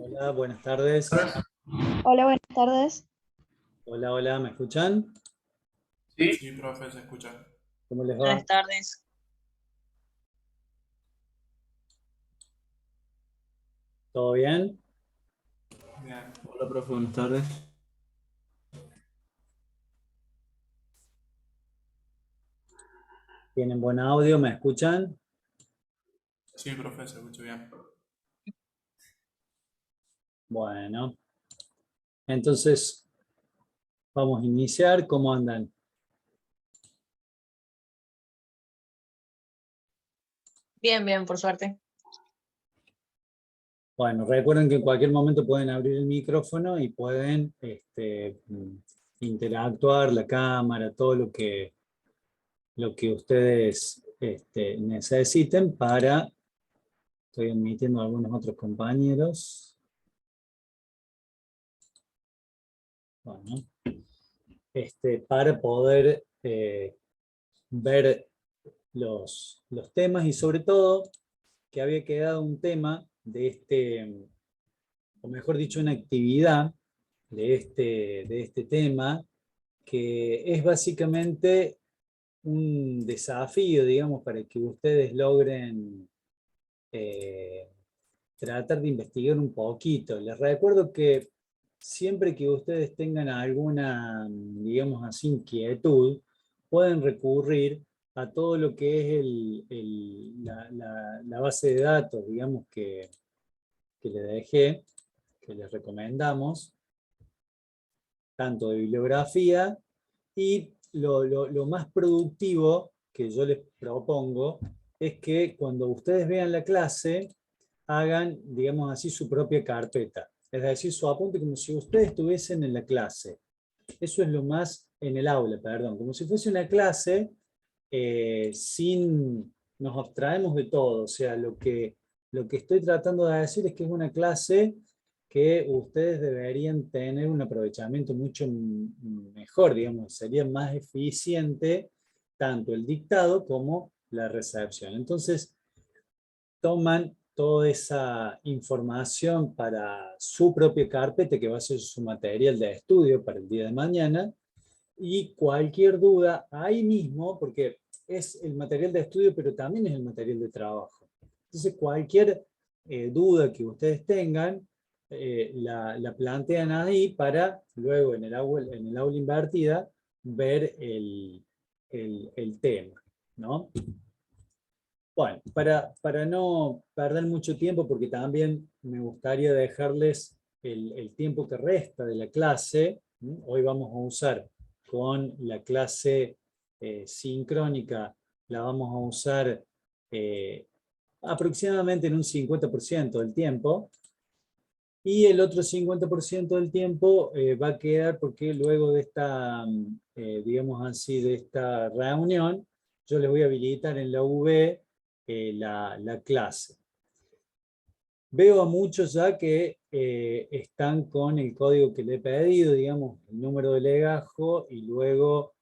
Hola, buenas tardes. Hola, buenas tardes. Hola, hola, ¿me escuchan? Sí, sí, profe, se escucha. ¿Cómo les va? Buenas tardes. ¿Todo bien? Bien. Hola, profe, buenas tardes. ¿Tienen buen audio? ¿Me escuchan? Sí, profe, se escucha bien. Bueno, entonces vamos a iniciar. ¿Cómo andan? Bien, bien, por suerte. Bueno, recuerden que en cualquier momento pueden abrir el micrófono y pueden interactuar, la cámara, todo lo que ustedes necesiten para... Estoy admitiendo a algunos otros compañeros. Bueno, para poder ver los temas y sobre todo que había quedado un tema de o mejor dicho, una actividad de este tema, que es básicamente un desafío, digamos, para que ustedes logren eh, tratar de investigar un poquito. Les recuerdo que siempre que ustedes tengan alguna, digamos así, inquietud, pueden recurrir a todo lo que es la base de datos, digamos, que les dejé, que les recomendamos, tanto de bibliografía, y lo más productivo que yo les propongo es que cuando ustedes vean la clase, hagan, digamos así, su propia carpeta. Es decir, su apunte como si ustedes estuviesen en la clase. Eso es lo más, en el aula, perdón, como si fuese una clase nos abstraemos de todo. O sea, lo que estoy tratando de decir es que es una clase que ustedes deberían tener un aprovechamiento mucho mejor, digamos, sería más eficiente tanto el dictado como la recepción. Entonces, toman toda esa información para su propia carpeta, que va a ser su material de estudio para el día de mañana, y cualquier duda ahí mismo, porque es el material de estudio, pero también es el material de trabajo. Entonces, cualquier duda que ustedes tengan, la plantean ahí para luego en el aula invertida ver el tema, ¿no? Bueno, para no perder mucho tiempo, porque también me gustaría dejarles el tiempo que resta de la clase. Hoy vamos a usar con la clase sincrónica, la vamos a usar aproximadamente en un 50% del tiempo, y el otro 50% del tiempo va a quedar porque luego de esta, digamos así, de esta reunión, yo les voy a habilitar en la UV la clase. Veo a muchos ya que están con el código que le he pedido, digamos, el número de legajo y luego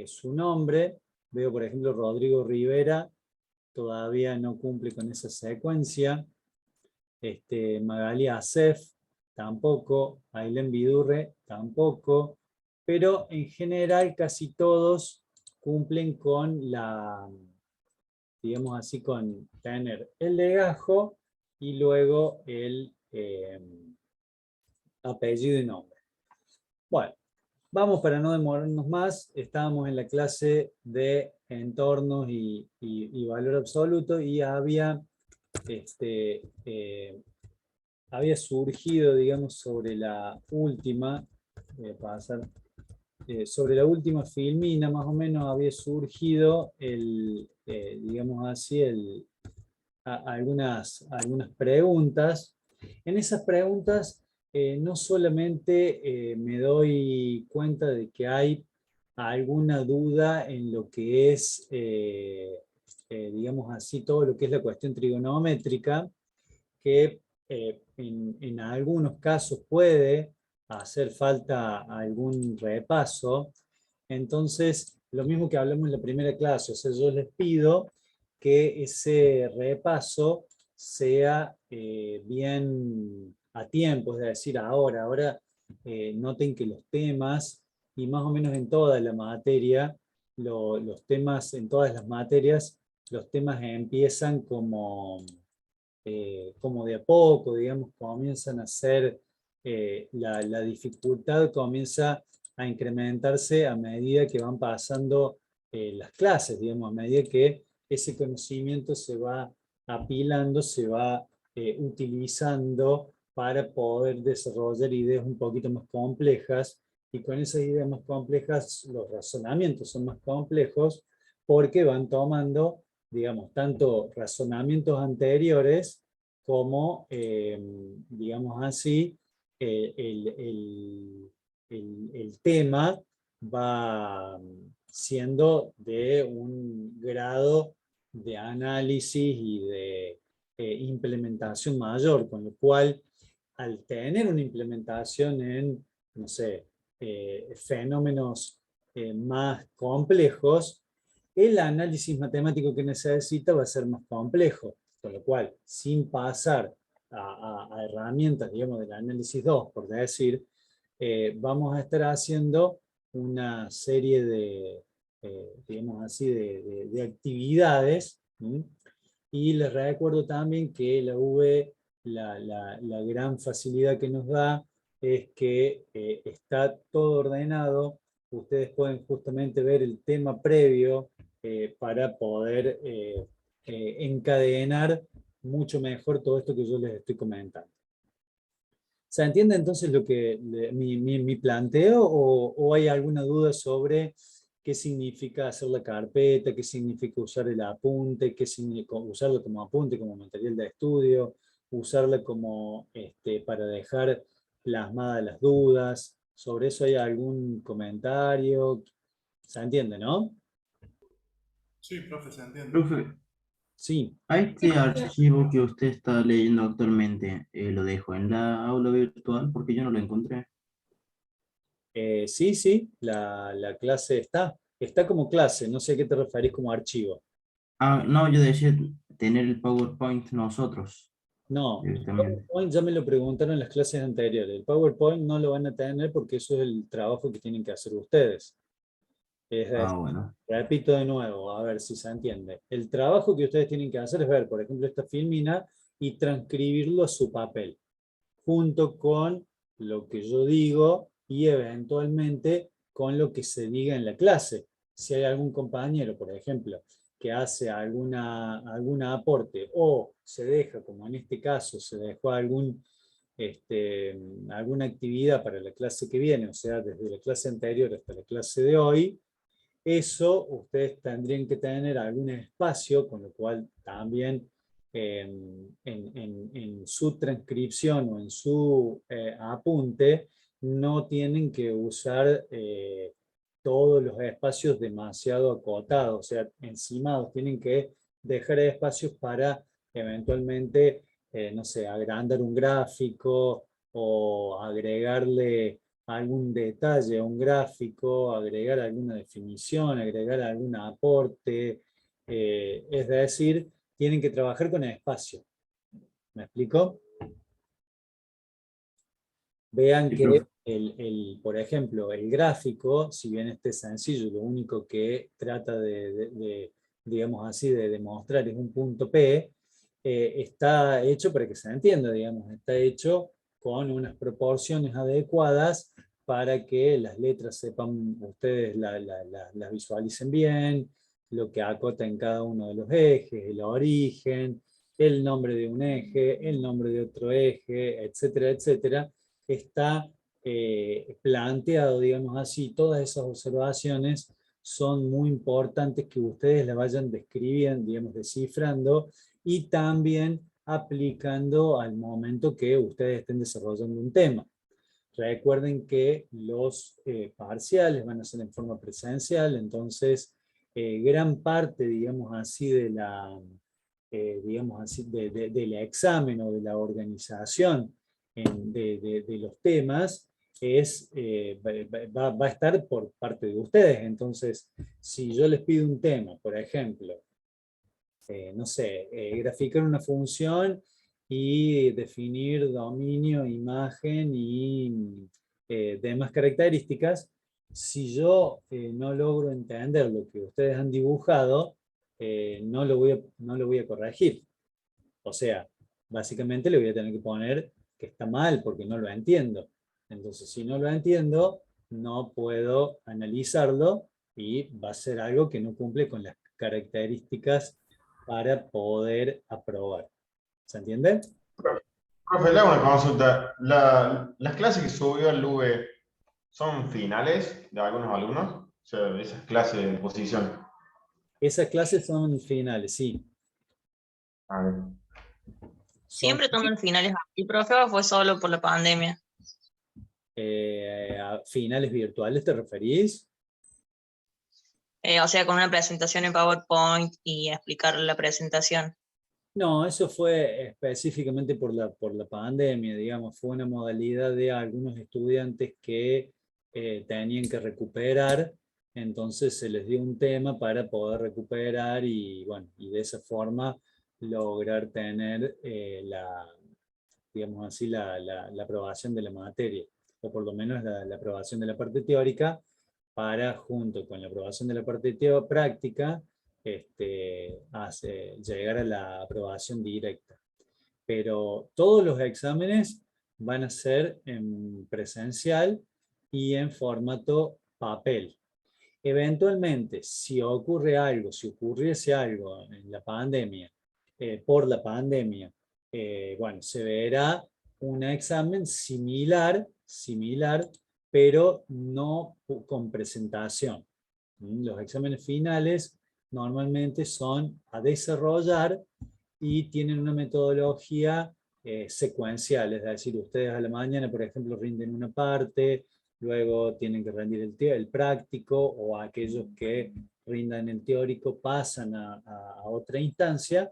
su nombre. Veo, por ejemplo, Rodrigo Rivera, todavía no cumple con esa secuencia. Magali Acef, tampoco. Ailén Vidurre, tampoco. Pero en general casi todos cumplen con digamos así, con tener el legajo y luego el apellido y nombre. Bueno, vamos para no demorarnos más. Estábamos en la clase de entornos y valor absoluto, y había surgido, digamos, sobre la última filmina, más o menos, había surgido digamos así, algunas preguntas. En esas preguntas no solamente me doy cuenta de que hay alguna duda en lo que es, digamos así, todo lo que es la cuestión trigonométrica, que en algunos casos puede hacer falta algún repaso. Entonces, lo mismo que hablamos en la primera clase, o sea, yo les pido que ese repaso sea bien a tiempo, es decir, ahora noten que los temas, y más o menos en toda la materia, los temas, en todas las materias, los temas empiezan como de a poco, digamos, comienzan a ser, la dificultad comienza a incrementarse a medida que van pasando las clases, digamos, a medida que ese conocimiento se va apilando, se va utilizando para poder desarrollar ideas un poquito más complejas, y con esas ideas más complejas los razonamientos son más complejos porque van tomando, digamos, tanto razonamientos anteriores como, digamos así, el tema va siendo de un grado de análisis y de implementación mayor, con lo cual, al tener una implementación en, no sé, fenómenos más complejos, el análisis matemático que necesita va a ser más complejo, con lo cual, sin pasar a herramientas, digamos, del análisis 2, por decir, vamos a estar haciendo una serie de, digamos así, de actividades. Y les recuerdo también que la UV, la gran facilidad que nos da es que está todo ordenado. Ustedes pueden justamente ver el tema previo para poder encadenar mucho mejor todo esto que yo les estoy comentando. ¿Se entiende entonces mi planteo, o hay alguna duda sobre qué significa hacer la carpeta, qué significa usar el apunte, qué significa usarlo como apunte, como material de estudio, usarla como para dejar plasmadas las dudas? ¿Sobre eso hay algún comentario? ¿Se entiende, no? Sí, profe, se entiende. Profe, Sí. a este archivo que usted está leyendo actualmente, ¿lo dejo en la aula virtual? Porque yo no lo encontré. Sí, la clase está como clase, no sé a qué te referís como archivo. Ah, no, yo decía tener el PowerPoint nosotros No, el directamente. PowerPoint ya me lo preguntaron en las clases anteriores. El PowerPoint no lo van a tener porque eso es el trabajo que tienen que hacer ustedes. Es Ah, decir, bueno. repito de nuevo, a ver si se entiende. El trabajo que ustedes tienen que hacer es ver, por ejemplo, esta filmina y transcribirlo a su papel, junto con lo que yo digo y eventualmente con lo que se diga en la clase. Si hay algún compañero, por ejemplo, que hace algún aporte, o se deja, como en este caso, se dejó alguna actividad para la clase que viene, o sea, desde la clase anterior hasta la clase de hoy, eso ustedes tendrían que tener algún espacio, con lo cual también en su transcripción o en su apunte no tienen que usar todos los espacios demasiado acotados, o sea, encimados. Tienen que dejar espacios para eventualmente, no sé, agrandar un gráfico o agregarle algún detalle a un gráfico, agregar alguna definición, agregar algún aporte. Es decir, tienen que trabajar con el espacio. ¿Me explico? Vean Sí, que, profe. por ejemplo, el gráfico, si bien este es sencillo, lo único que trata digamos así, de demostrar es un punto P, está hecho para que se entienda, digamos, está hecho con unas proporciones adecuadas para que las letras sepan, ustedes las visualicen bien, lo que acota en cada uno de los ejes, el origen, el nombre de un eje, el nombre de otro eje, etcétera, etcétera. Está planteado, digamos así. Todas esas observaciones son muy importantes que ustedes las vayan describiendo, digamos, descifrando, y también aplicando al momento que ustedes estén desarrollando un tema. Recuerden que los parciales van a ser en forma presencial, entonces gran parte, digamos así, digamos así, del examen o de la organización de los temas va a estar por parte de ustedes. Entonces, si yo les pido un tema, por ejemplo, no sé, graficar una función y definir dominio, imagen y demás características. Si yo no logro entender lo que ustedes han dibujado, no lo voy a corregir. O sea, básicamente le voy a tener que poner que está mal porque no lo entiendo. Entonces, si no lo entiendo, no puedo analizarlo y va a ser algo que no cumple con las características para poder aprobar. ¿Se entiende? Profe, le hago una consulta. ¿Las clases que subió al LUBE son finales de algunos alumnos? O sea, esas clases de posición. Esas clases son finales, sí. A ver. ¿Siempre toman finales aquí, profe, o fue solo por la pandemia? ¿A finales virtuales te referís? O sea, con una presentación en PowerPoint y explicar la presentación. No, eso fue específicamente por la pandemia, digamos, fue una modalidad de algunos estudiantes que tenían que recuperar, entonces se les dio un tema para poder recuperar y, bueno, y de esa forma lograr tener digamos así, la aprobación de la materia, o por lo menos la aprobación de la parte teórica, para, junto con la aprobación de la parte práctica, llegar a la aprobación directa. Pero todos los exámenes van a ser en presencial y en formato papel. Eventualmente, si ocurre algo, si ocurriese algo en la pandemia, por la pandemia, bueno, se verá un examen similar, pero no con presentación. Los exámenes finales normalmente son a desarrollar y tienen una metodología secuencial, es decir, ustedes a la mañana, por ejemplo, rinden una parte, luego tienen que rendir el práctico, o aquellos que rindan el teórico pasan a otra instancia,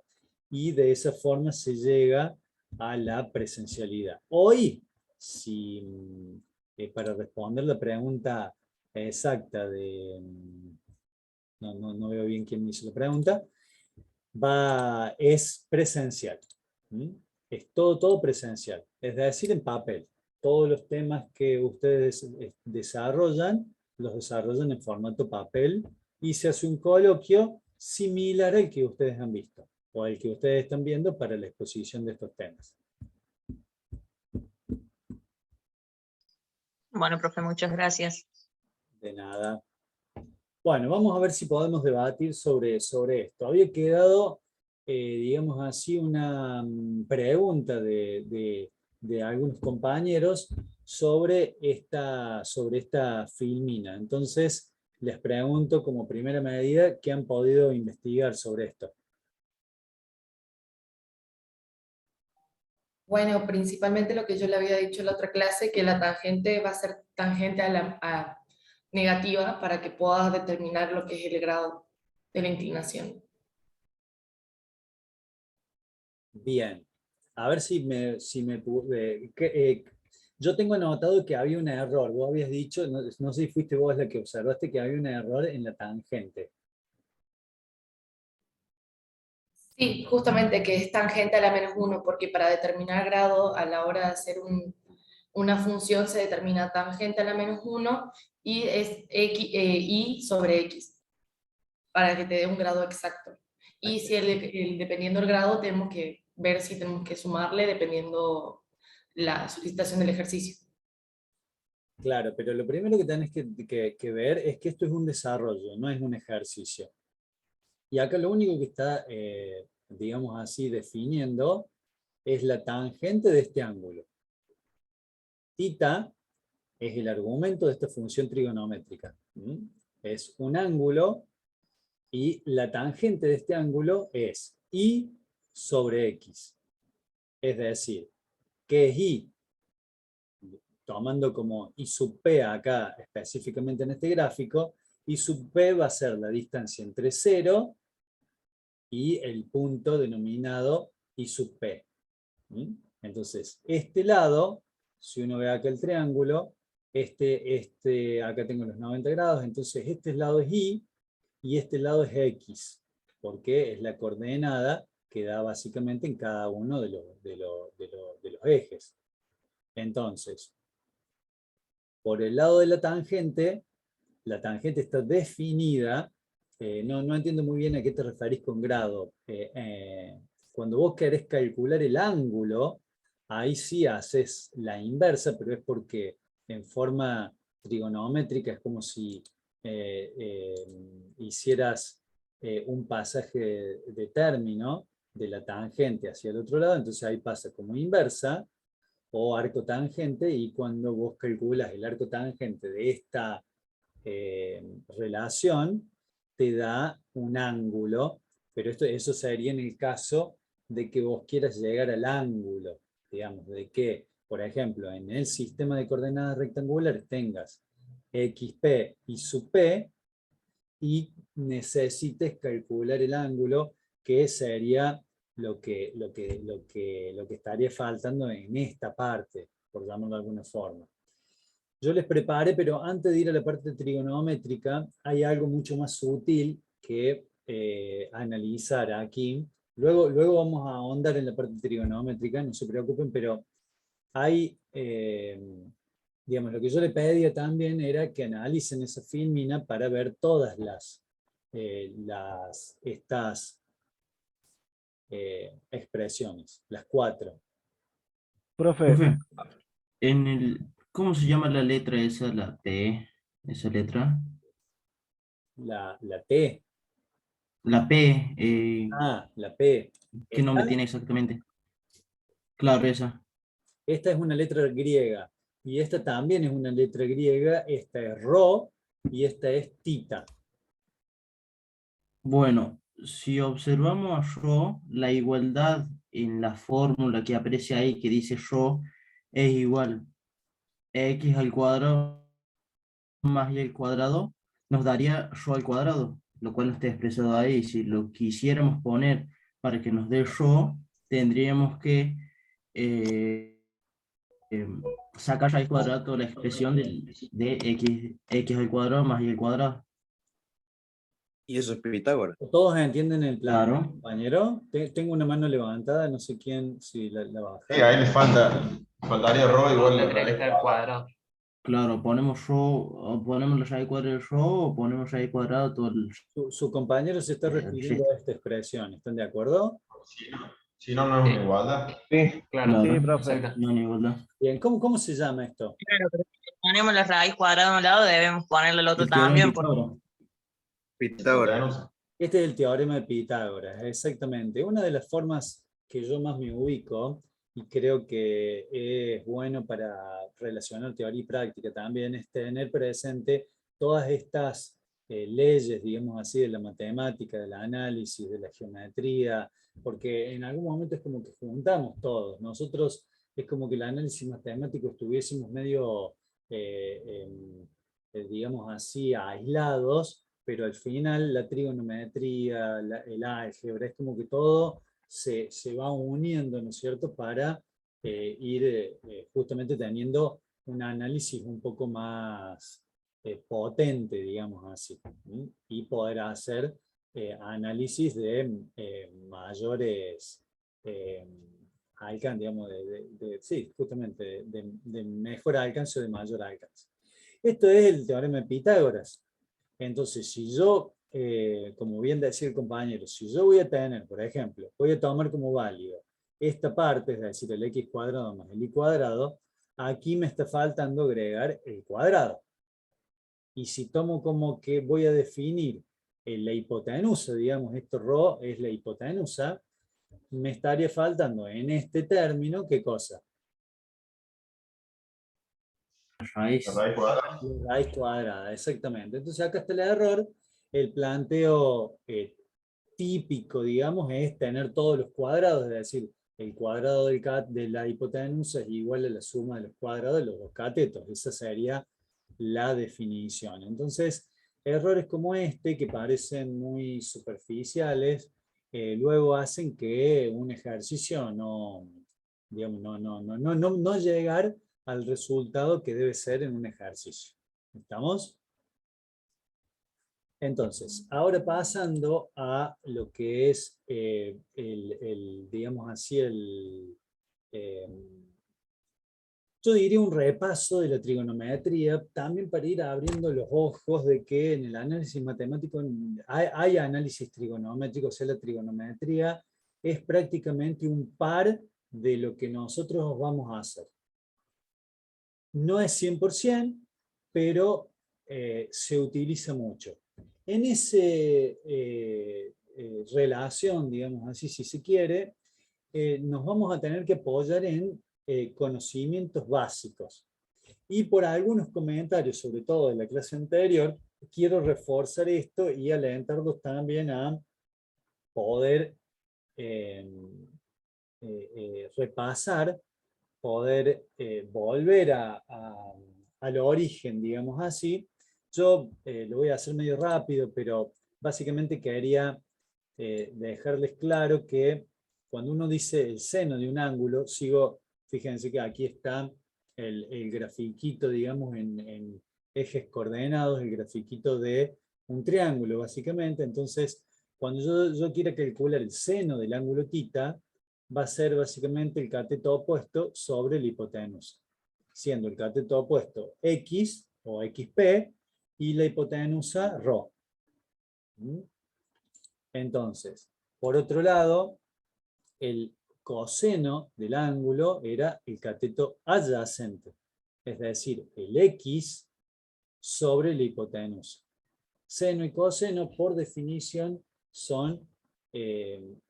y de esa forma se llega a la presencialidad. Hoy, para responder la pregunta exacta de... no veo bien quién me hizo la pregunta, es presencial. Es todo presencial, es decir, en papel. Todos los temas que ustedes desarrollan, los desarrollan en formato papel y se hace un coloquio similar al que ustedes han visto o al que ustedes están viendo para la exposición de estos temas. Bueno, profe, muchas gracias. De nada. Bueno, vamos a ver si podemos debatir sobre esto. Había quedado, digamos así, una pregunta de algunos compañeros sobre esta filmina. Entonces, les pregunto como primera medida, ¿qué han podido investigar sobre esto? Bueno, principalmente lo que yo le había dicho en la otra clase, que la tangente va a ser tangente a negativa para que puedas determinar lo que es el grado de la inclinación. Bien, a ver yo tengo anotado que había un error. Vos habías dicho, no sé si fuiste vos la que observaste que había un error en la tangente. Sí, justamente que es tangente a la -1, porque para determinar grado a la hora de hacer una función se determina tangente a la -1 y es y sobre x, para que te dé un grado exacto. Y si dependiendo del grado, tenemos que ver si tenemos que sumarle dependiendo la solicitación del ejercicio. Claro, pero lo primero que tenés que ver es que esto es un desarrollo, no es un ejercicio. Y acá lo único que está, digamos así, definiendo es la tangente de este ángulo. Tita es el argumento de esta función trigonométrica. Es un ángulo y la tangente de este ángulo es y sobre x. Es decir, ¿qué es y? Tomando como y sub p acá específicamente en este gráfico, y sub p va a ser la distancia entre 0 y el punto denominado y sub p. Entonces, este lado, si uno ve acá el triángulo, acá tengo los 90 grados, entonces este lado es y este lado es x, porque es la coordenada que da básicamente en cada uno de los ejes. Entonces, por el lado de la tangente está definida, no entiendo muy bien a qué te referís con grado. Cuando vos querés calcular el ángulo, ahí sí haces la inversa, pero es porque en forma trigonométrica es como si hicieras un pasaje de término de la tangente hacia el otro lado, entonces ahí pasa como inversa o arco tangente, y cuando vos calculas el arco tangente de esta relación, te da un ángulo, pero eso sería en el caso de que vos quieras llegar al ángulo, digamos, de que, por ejemplo, en el sistema de coordenadas rectangulares tengas XP y su P, y necesites calcular el ángulo, que sería lo que estaría faltando en esta parte, por llamarlo de alguna forma. Yo les preparé, pero antes de ir a la parte trigonométrica, hay algo mucho más sutil que analizar aquí. Luego vamos a ahondar en la parte trigonométrica, no se preocupen, pero hay, digamos, lo que yo le pedía también era que analicen esa filmina para ver todas estas expresiones, las 4. Profe, ¿cómo se llama la letra esa, la T, esa letra? La T. La P, La P. ¿qué nombre tiene exactamente? Claro, esa. Esta es una letra griega, y esta también es una letra griega. Esta es Rho y esta es Tita. Bueno, si observamos a Rho, la igualdad en la fórmula que aparece ahí, que dice Rho, es igual a x al cuadrado más y al cuadrado, nos daría Rho al cuadrado, lo cual no está expresado ahí. Si lo quisiéramos poner para que nos dé Rho, tendríamos que sacar raíz cuadrada toda la expresión de x al cuadrado más y al cuadrado. Y eso es Pitágoras. ¿Todos entienden el plan, Claro. compañero? Tengo una mano levantada, no sé quién, si la baja. Sí, ahí le faltaría Rho igual la raíz cuadrado. Claro, ponemos Rho, o ponemos la raíz cuadrada de Rho, o ponemos raíz cuadrada todo el... Su compañero se está refiriendo a esta expresión, ¿están de acuerdo? Si no, no es una igualdad. Sí, Claro, sí, profe. no hay igualdad. Bien, ¿cómo se llama esto? Claro, pero si ponemos la raíz cuadrada de un lado, debemos ponerle el otro El teorema también. de Pitágoras. Pitágoras. Este es el teorema de Pitágoras, exactamente. Una de las formas que yo más me ubico, y creo que es bueno para relacionar teoría y práctica también, es tener presente todas estas leyes, digamos así, de la matemática, del análisis, de la geometría, porque en algún momento es como que juntamos todos. Nosotros es como que el análisis matemático estuviésemos medio, digamos así, aislados, pero al final la trigonometría, el álgebra, es como que todo se va uniendo, ¿no es cierto?, para ir justamente teniendo un análisis un poco más potente, digamos así, ¿sí? Y poder hacer análisis de mayores alcance, digamos, sí, justamente de mejor alcance o de mayor alcance. Esto es el teorema de Pitágoras. Entonces, si yo, como bien decía el compañero, si yo voy a tener, por ejemplo, voy a tomar como válido esta parte, es decir, el x cuadrado más el y cuadrado, aquí me está faltando agregar el cuadrado. Y si tomo como que voy a definir la hipotenusa, digamos, esto Rho es la hipotenusa, me estaría faltando en este término, ¿qué cosa? Raíz. La raíz cuadrada. La raíz cuadrada, exactamente. Entonces acá está el error. El planteo típico, digamos, es tener todos los cuadrados, es decir, el cuadrado de la hipotenusa es igual a la suma de los cuadrados de los dos catetos. Esa sería la definición. Entonces, errores como este, que parecen muy superficiales, luego hacen que un ejercicio digamos, no llegar al resultado que debe ser en un ejercicio. ¿Estamos? Entonces, ahora pasando a lo que es digamos así, yo diría un repaso de la trigonometría, también para ir abriendo los ojos de que en el análisis matemático hay análisis trigonométrico, o sea, la trigonometría es prácticamente un par de lo que nosotros vamos a hacer. No es 100%, pero se utiliza mucho. En esa relación, digamos así, si se quiere, nos vamos a tener que apoyar en conocimientos básicos. Y por algunos comentarios, sobre todo de la clase anterior, quiero reforzar esto y alentarlos también a poder repasar, poder volver al origen, digamos así. Yo lo voy a hacer medio rápido, pero básicamente quería dejarles claro que cuando uno dice el seno de un ángulo, fíjense que aquí está el grafiquito, digamos, en ejes coordenados, el grafiquito de un triángulo, básicamente. Entonces, cuando yo quiera calcular el seno del ángulo θ, va a ser básicamente el cateto opuesto sobre la hipotenusa, siendo el cateto opuesto x o xp y la hipotenusa ρ. Entonces, por otro lado, el coseno del ángulo era el cateto adyacente, es decir, el x sobre la hipotenusa. Seno y coseno, por definición, son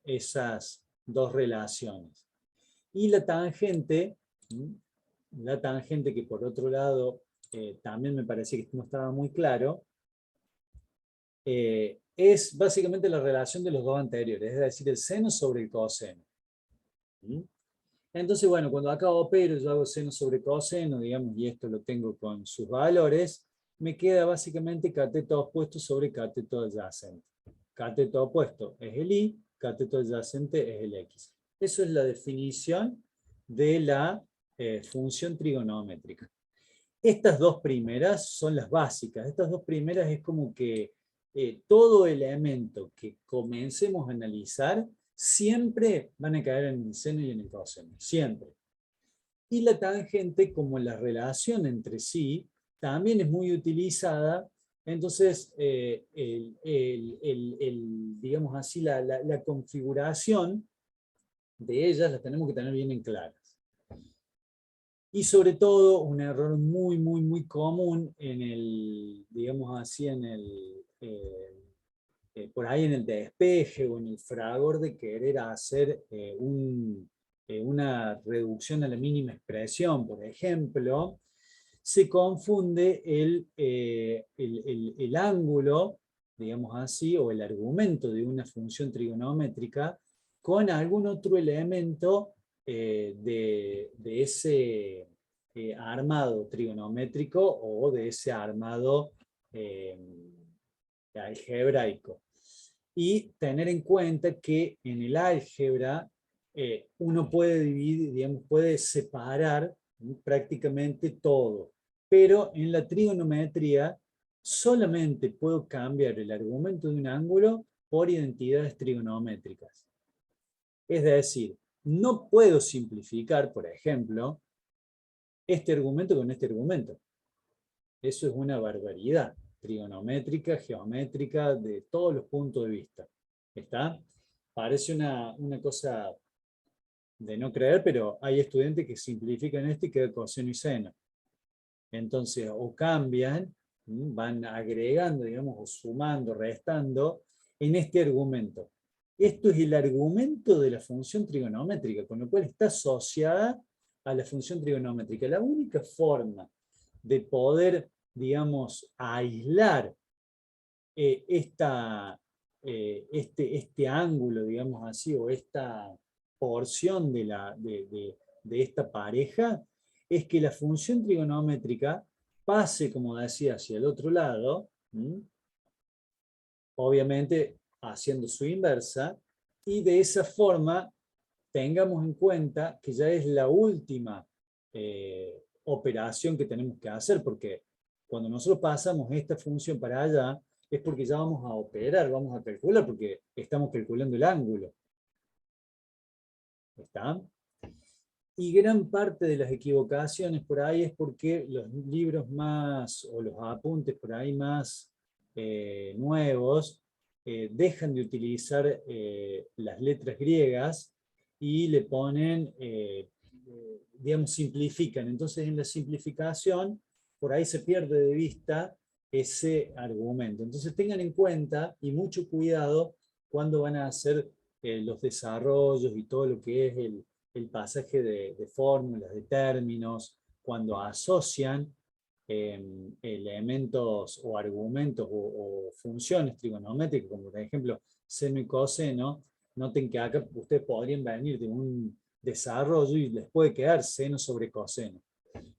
esas dos relaciones. Y la tangente que por otro lado también me parece que no estaba muy claro, es básicamente la relación de los dos anteriores, es decir, el seno sobre el coseno. Entonces, bueno, cuando acá opero, yo hago seno sobre coseno, digamos, y esto lo tengo con sus valores, me queda básicamente cateto opuesto sobre cateto adyacente. Cateto opuesto es el y, cateto adyacente es el x. Eso es la definición de la función trigonométrica. Estas dos primeras son las básicas. Estas dos primeras es como que todo elemento que comencemos a analizar siempre van a caer en el seno y en el coseno. Siempre. Y la tangente, como la relación entre sí, también es muy utilizada. Entonces, digamos así, la configuración de ellas la tenemos que tener bien en claras. Y sobre todo, un error muy, muy, muy común en el, digamos así, por ahí en el despeje o en el fragor de querer hacer una reducción a la mínima expresión, por ejemplo, se confunde el ángulo, digamos así, o el argumento de una función trigonométrica con algún otro elemento de ese armado trigonométrico o de ese armado algebraico. Y tener en cuenta que en el álgebra uno puede dividir, digamos, puede separar prácticamente todo, pero en la trigonometría solamente puedo cambiar el argumento de un ángulo por identidades trigonométricas. Es decir, no puedo simplificar, por ejemplo, este argumento con este argumento. Eso es una barbaridad trigonométrica, geométrica, de todos los puntos de vista. ¿Está? Parece una cosa de no creer, pero hay estudiantes que simplifican esto y queda coseno y seno. Entonces, o cambian, van agregando, digamos, o sumando, restando, en este argumento. Esto es el argumento de la función trigonométrica, con lo cual está asociada a la función trigonométrica. La única forma de poder, digamos, aislar este ángulo, digamos así, o esta porción de esta pareja, es que la función trigonométrica pase, como decía, hacia el otro lado, obviamente haciendo su inversa, y de esa forma tengamos en cuenta que ya es la última operación que tenemos que hacer, porque cuando nosotros pasamos esta función para allá, es porque ya vamos a operar, vamos a calcular, porque estamos calculando el ángulo. ¿Está? Y gran parte de las equivocaciones por ahí es porque los libros más, o los apuntes por ahí más nuevos, dejan de utilizar las letras griegas y le ponen, digamos, simplifican. Entonces en la simplificación, por ahí se pierde de vista ese argumento. Entonces tengan en cuenta y mucho cuidado cuando van a hacer los desarrollos y todo lo que es el pasaje de fórmulas, de términos, cuando asocian elementos o argumentos o funciones trigonométricas, como por ejemplo seno y coseno. Noten que acá ustedes podrían venir de un desarrollo y les puede quedar seno sobre coseno.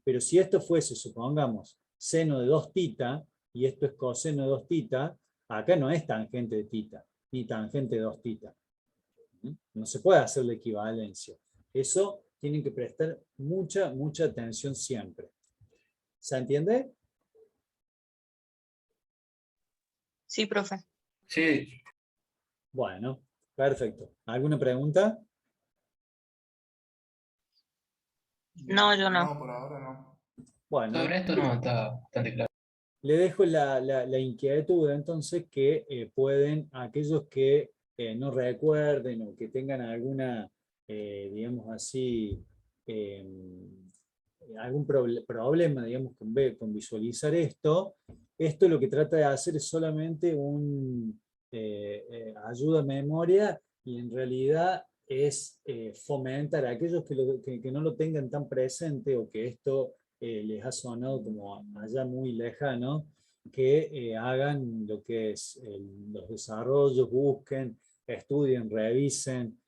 Pero si esto fuese, supongamos, seno de 2 θ, y esto es coseno de 2 θ, acá no es tangente de θ, ni tangente de 2 θ. No se puede hacer la equivalencia. Eso tienen que prestar mucha atención siempre. ¿Se entiende? Sí, profe. Sí, Bueno, perfecto. ¿Alguna pregunta? No, yo no. No, por ahora no. Bueno, sobre esto no está bastante claro. le dejo la inquietud entonces que pueden, aquellos que no recuerden o que tengan alguna, digamos así, algún problema, digamos, con visualizar esto lo que trata de hacer es solamente un ayuda a memoria, y en realidad es fomentar a aquellos que no lo tengan tan presente, o que esto les ha sonado como allá muy lejano, que hagan lo que es los desarrollos, busquen, estudien, revisen.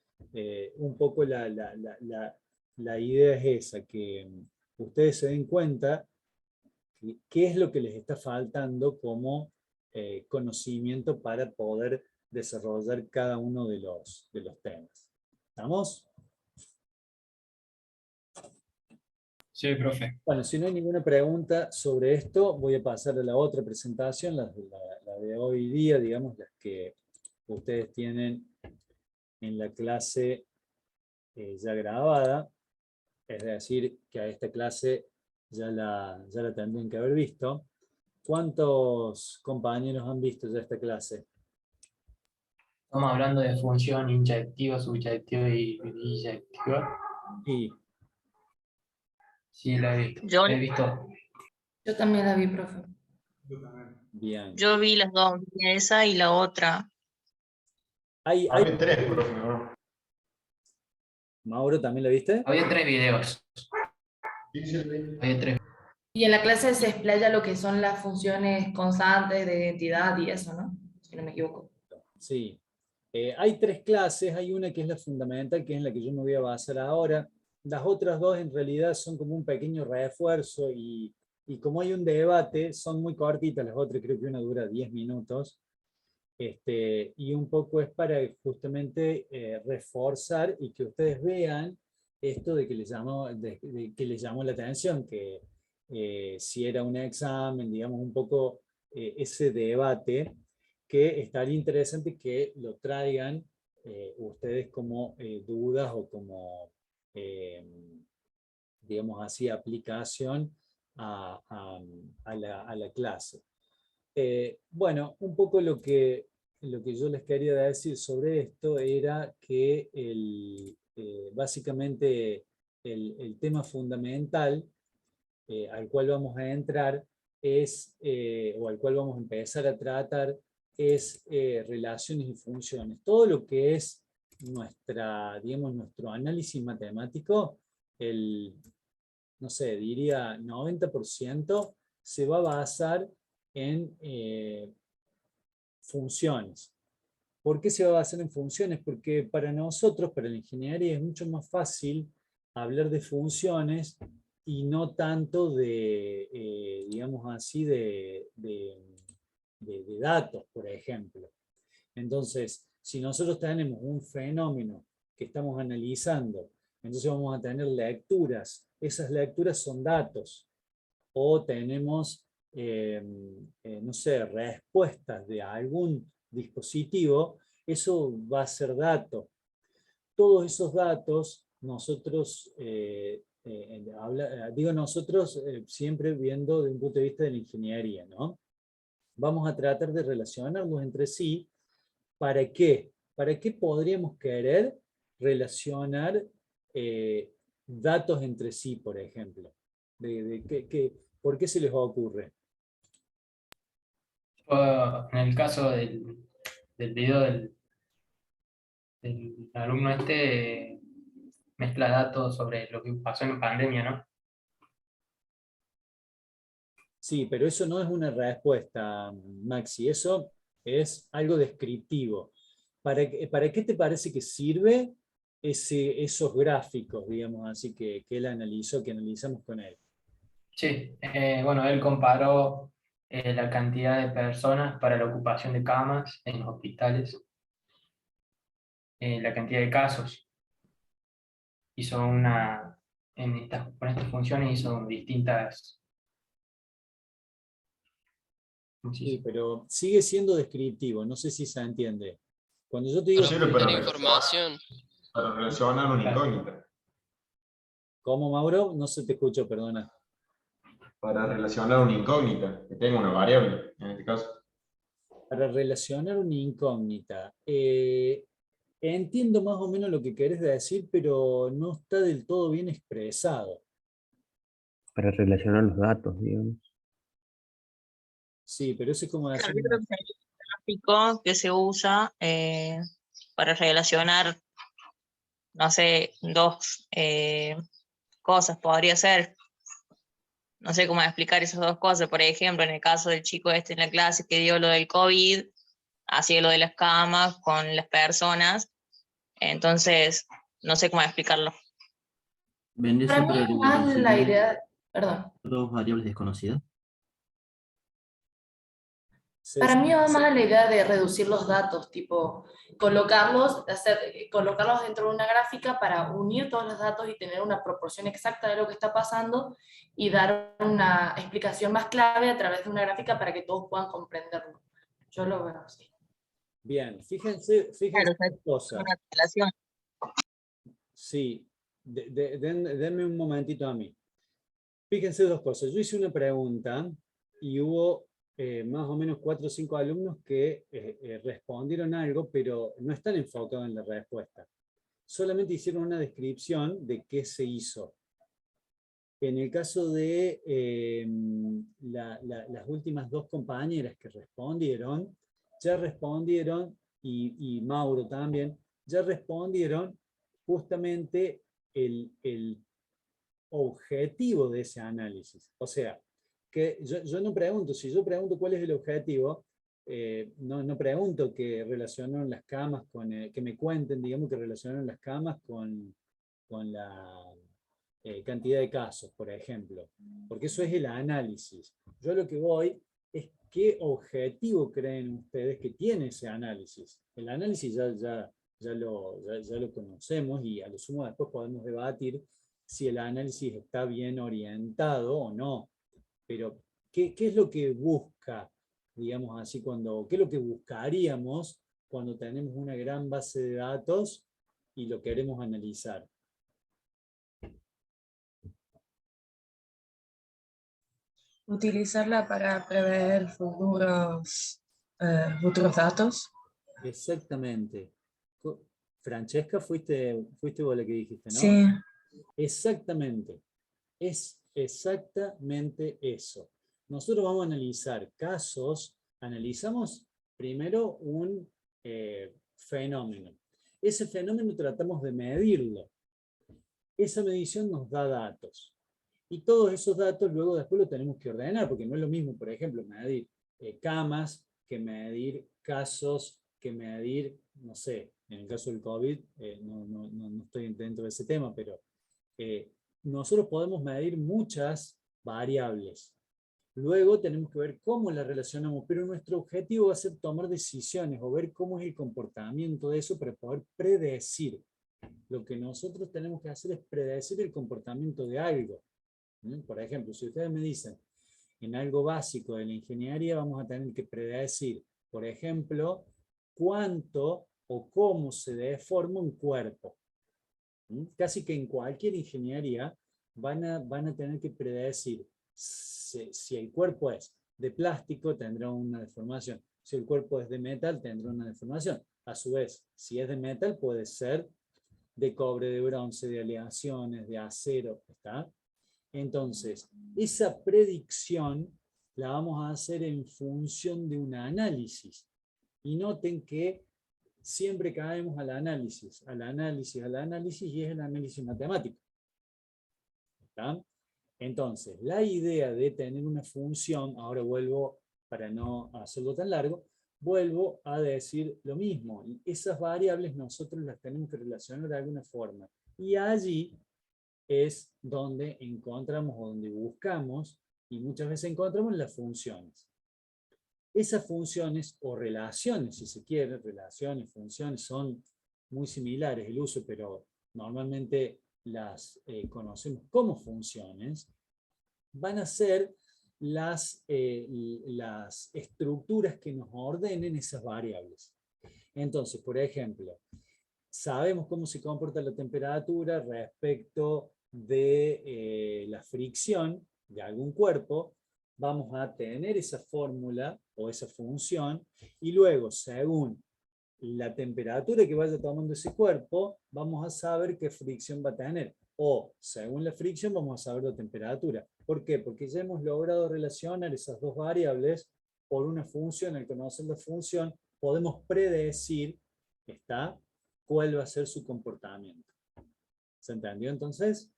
Un poco la idea es esa, que ustedes se den cuenta qué es lo que les está faltando como conocimiento para poder desarrollar cada uno de los temas. ¿Estamos? Sí, profe. Bueno, si no hay ninguna pregunta sobre esto, voy a pasar a la otra presentación, la de hoy día, digamos, las que ustedes tienen en la clase ya grabada. Es decir, que a esta clase ya la tendrían que haber visto. ¿Cuántos compañeros han visto ya esta clase? Estamos hablando de función inyectiva, subyectiva y biyectiva. Sí. Sí, la he visto. Yo, He visto. Yo también la vi, profe. Yo también. Bien. yo vi las dos, vi esa y la otra. Había 3, profe, ¿no? Mauro, ¿también la viste? Había 3 videos. Sí, sí, sí. Había 3. Y en la clase se explaya lo que son las funciones constantes de identidad y eso, ¿no? Si no me equivoco. Sí. Hay 3 clases, hay una que es la fundamental, que es la que yo me voy a basar ahora. Las otras 2 en realidad son como un pequeño refuerzo, y como hay un debate, son muy cortitas las otras, creo que una dura 10 minutos. Y un poco es para justamente reforzar y que ustedes vean esto de que les llamó la atención, que si era un examen, digamos, un poco ese debate, que estaría interesante que lo traigan ustedes como dudas o como, digamos así, aplicación a la clase. Bueno, un poco lo que yo les quería decir sobre esto era que básicamente el tema fundamental al cual vamos a entrar es, o al cual vamos a empezar a tratar, es relaciones y funciones. Todo lo que es digamos, nuestro análisis matemático, no sé, diría 90% se va a basar en funciones. ¿Por qué se va a basar en funciones? Porque para nosotros, para la ingeniería, es mucho más fácil hablar de funciones y no tanto de, digamos así, de datos, por ejemplo. Entonces, si nosotros tenemos un fenómeno que estamos analizando, entonces vamos a tener lecturas. Esas lecturas son datos. O tenemos no sé, respuestas de algún dispositivo, eso va a ser dato. Todos esos datos, nosotros, digo nosotros, siempre viendo desde un punto de vista de la ingeniería, ¿no? Vamos a tratar de relacionarlos entre sí. ¿Para qué? ¿Para qué podríamos querer relacionar datos entre sí, por ejemplo? ¿Por qué se les ocurre? En el caso del video del alumno mezcla datos sobre lo que pasó en pandemia, ¿no? Sí, pero eso no es una respuesta, Maxi, eso es algo descriptivo. ¿Para qué te parece que sirve esos gráficos, digamos así, que él analizó, que analizamos con él? Sí, bueno, él comparó la cantidad de personas para la ocupación de camas en los hospitales, la cantidad de casos. Con estas funciones hizo distintas. Sí, pero sigue siendo descriptivo, no sé si se entiende. Cuando yo te digo... Sirve para relacionar una incógnita. ¿Cómo, Mauro? No se te escuchó, perdona. Para relacionar una incógnita, que tenga una variable, en este caso. Para relacionar una incógnita. Entiendo más o menos lo que querés decir, pero no está del todo bien expresado. Para relacionar los datos, digamos. Sí, pero eso es como decir... Yo creo que es el gráfico que se usa para relacionar, no sé, dos cosas, podría ser. No sé cómo explicar esas dos cosas. Por ejemplo, en el caso del chico este en la clase que dio lo del COVID, hacía lo de las camas con las personas. Entonces, no sé cómo explicarlo. ¿Bendece Para mí más la idea, perdón. dos variables desconocidas? Para mí va más la idea de reducir los datos, tipo colocarlos dentro de una gráfica para unir todos los datos y tener una proporción exacta de lo que está pasando y dar una explicación más clave a través de una gráfica para que todos puedan comprenderlo. Yo lo veo así. Bien, fíjense Claro, dos cosas. una relación. Sí, denme un momentito a mí. Fíjense dos cosas. Yo hice una pregunta y hubo más o menos 4 o 5 alumnos que respondieron algo, pero no están enfocados en la respuesta. Solamente hicieron una descripción de qué se hizo. En el caso de las últimas 2 compañeras que respondieron, ya respondieron, y Mauro también, ya respondieron justamente el objetivo de ese análisis. O sea, que yo no pregunto, si yo pregunto cuál es el objetivo, no pregunto que relacionaron las camas con, que me cuenten, digamos, que relacionaron las camas con la cantidad de casos, por ejemplo, porque eso es el análisis. Yo a lo que voy es qué objetivo creen ustedes que tiene ese análisis. El análisis ya lo conocemos y a lo sumo después podemos debatir si el análisis está bien orientado o no. Pero, ¿qué es lo que busca, digamos así, qué es lo que buscaríamos cuando tenemos una gran base de datos y lo queremos analizar? Utilizarla para prever futuros datos. Exactamente. Francesca, fuiste vos la que dijiste, ¿no? Sí. Exactamente. Es exactamente eso. Nosotros vamos a analizar casos, analizamos primero un fenómeno. Ese fenómeno tratamos de medirlo. Esa medición nos da datos. Y todos esos datos luego después los tenemos que ordenar, porque no es lo mismo, por ejemplo, medir camas, que medir casos, que medir, no sé, en el caso del COVID, no estoy dentro de ese tema, pero nosotros podemos medir muchas variables. Luego tenemos que ver cómo las relacionamos, pero nuestro objetivo va a ser tomar decisiones o ver cómo es el comportamiento de eso para poder predecir. Lo que nosotros tenemos que hacer es predecir el comportamiento de algo. Por ejemplo, si ustedes me dicen, en algo básico de la ingeniería vamos a tener que predecir, por ejemplo, cuánto o cómo se deforma un cuerpo. Casi que en cualquier ingeniería van a tener que predecir si el cuerpo es de plástico, tendrá una deformación. Si el cuerpo es de metal, tendrá una deformación. A su vez, si es de metal, puede ser de cobre, de bronce, de aleaciones, de acero, ¿está? Entonces, esa predicción la vamos a hacer en función de un análisis. Y noten que siempre caemos al análisis, y es el análisis matemático. ¿Está? Entonces, la idea de tener una función, ahora vuelvo, para no hacerlo tan largo, vuelvo a decir lo mismo. Esas variables nosotros las tenemos que relacionar de alguna forma. Y allí es donde encontramos o donde buscamos, y muchas veces encontramos las funciones. Esas funciones o relaciones, si se quiere, relaciones, funciones, son muy similares el uso, pero normalmente las conocemos como funciones, van a ser las estructuras que nos ordenen esas variables. Entonces, por ejemplo, sabemos cómo se comporta la temperatura respecto de la fricción de algún cuerpo, vamos a tener esa fórmula o esa función, y luego, según la temperatura que vaya tomando ese cuerpo, vamos a saber qué fricción va a tener. O, según la fricción, vamos a saber la temperatura. ¿Por qué? Porque ya hemos logrado relacionar esas dos variables por una función. Al conocer la función, podemos predecir, ¿está?, cuál va a ser su comportamiento. ¿Se entendió entonces?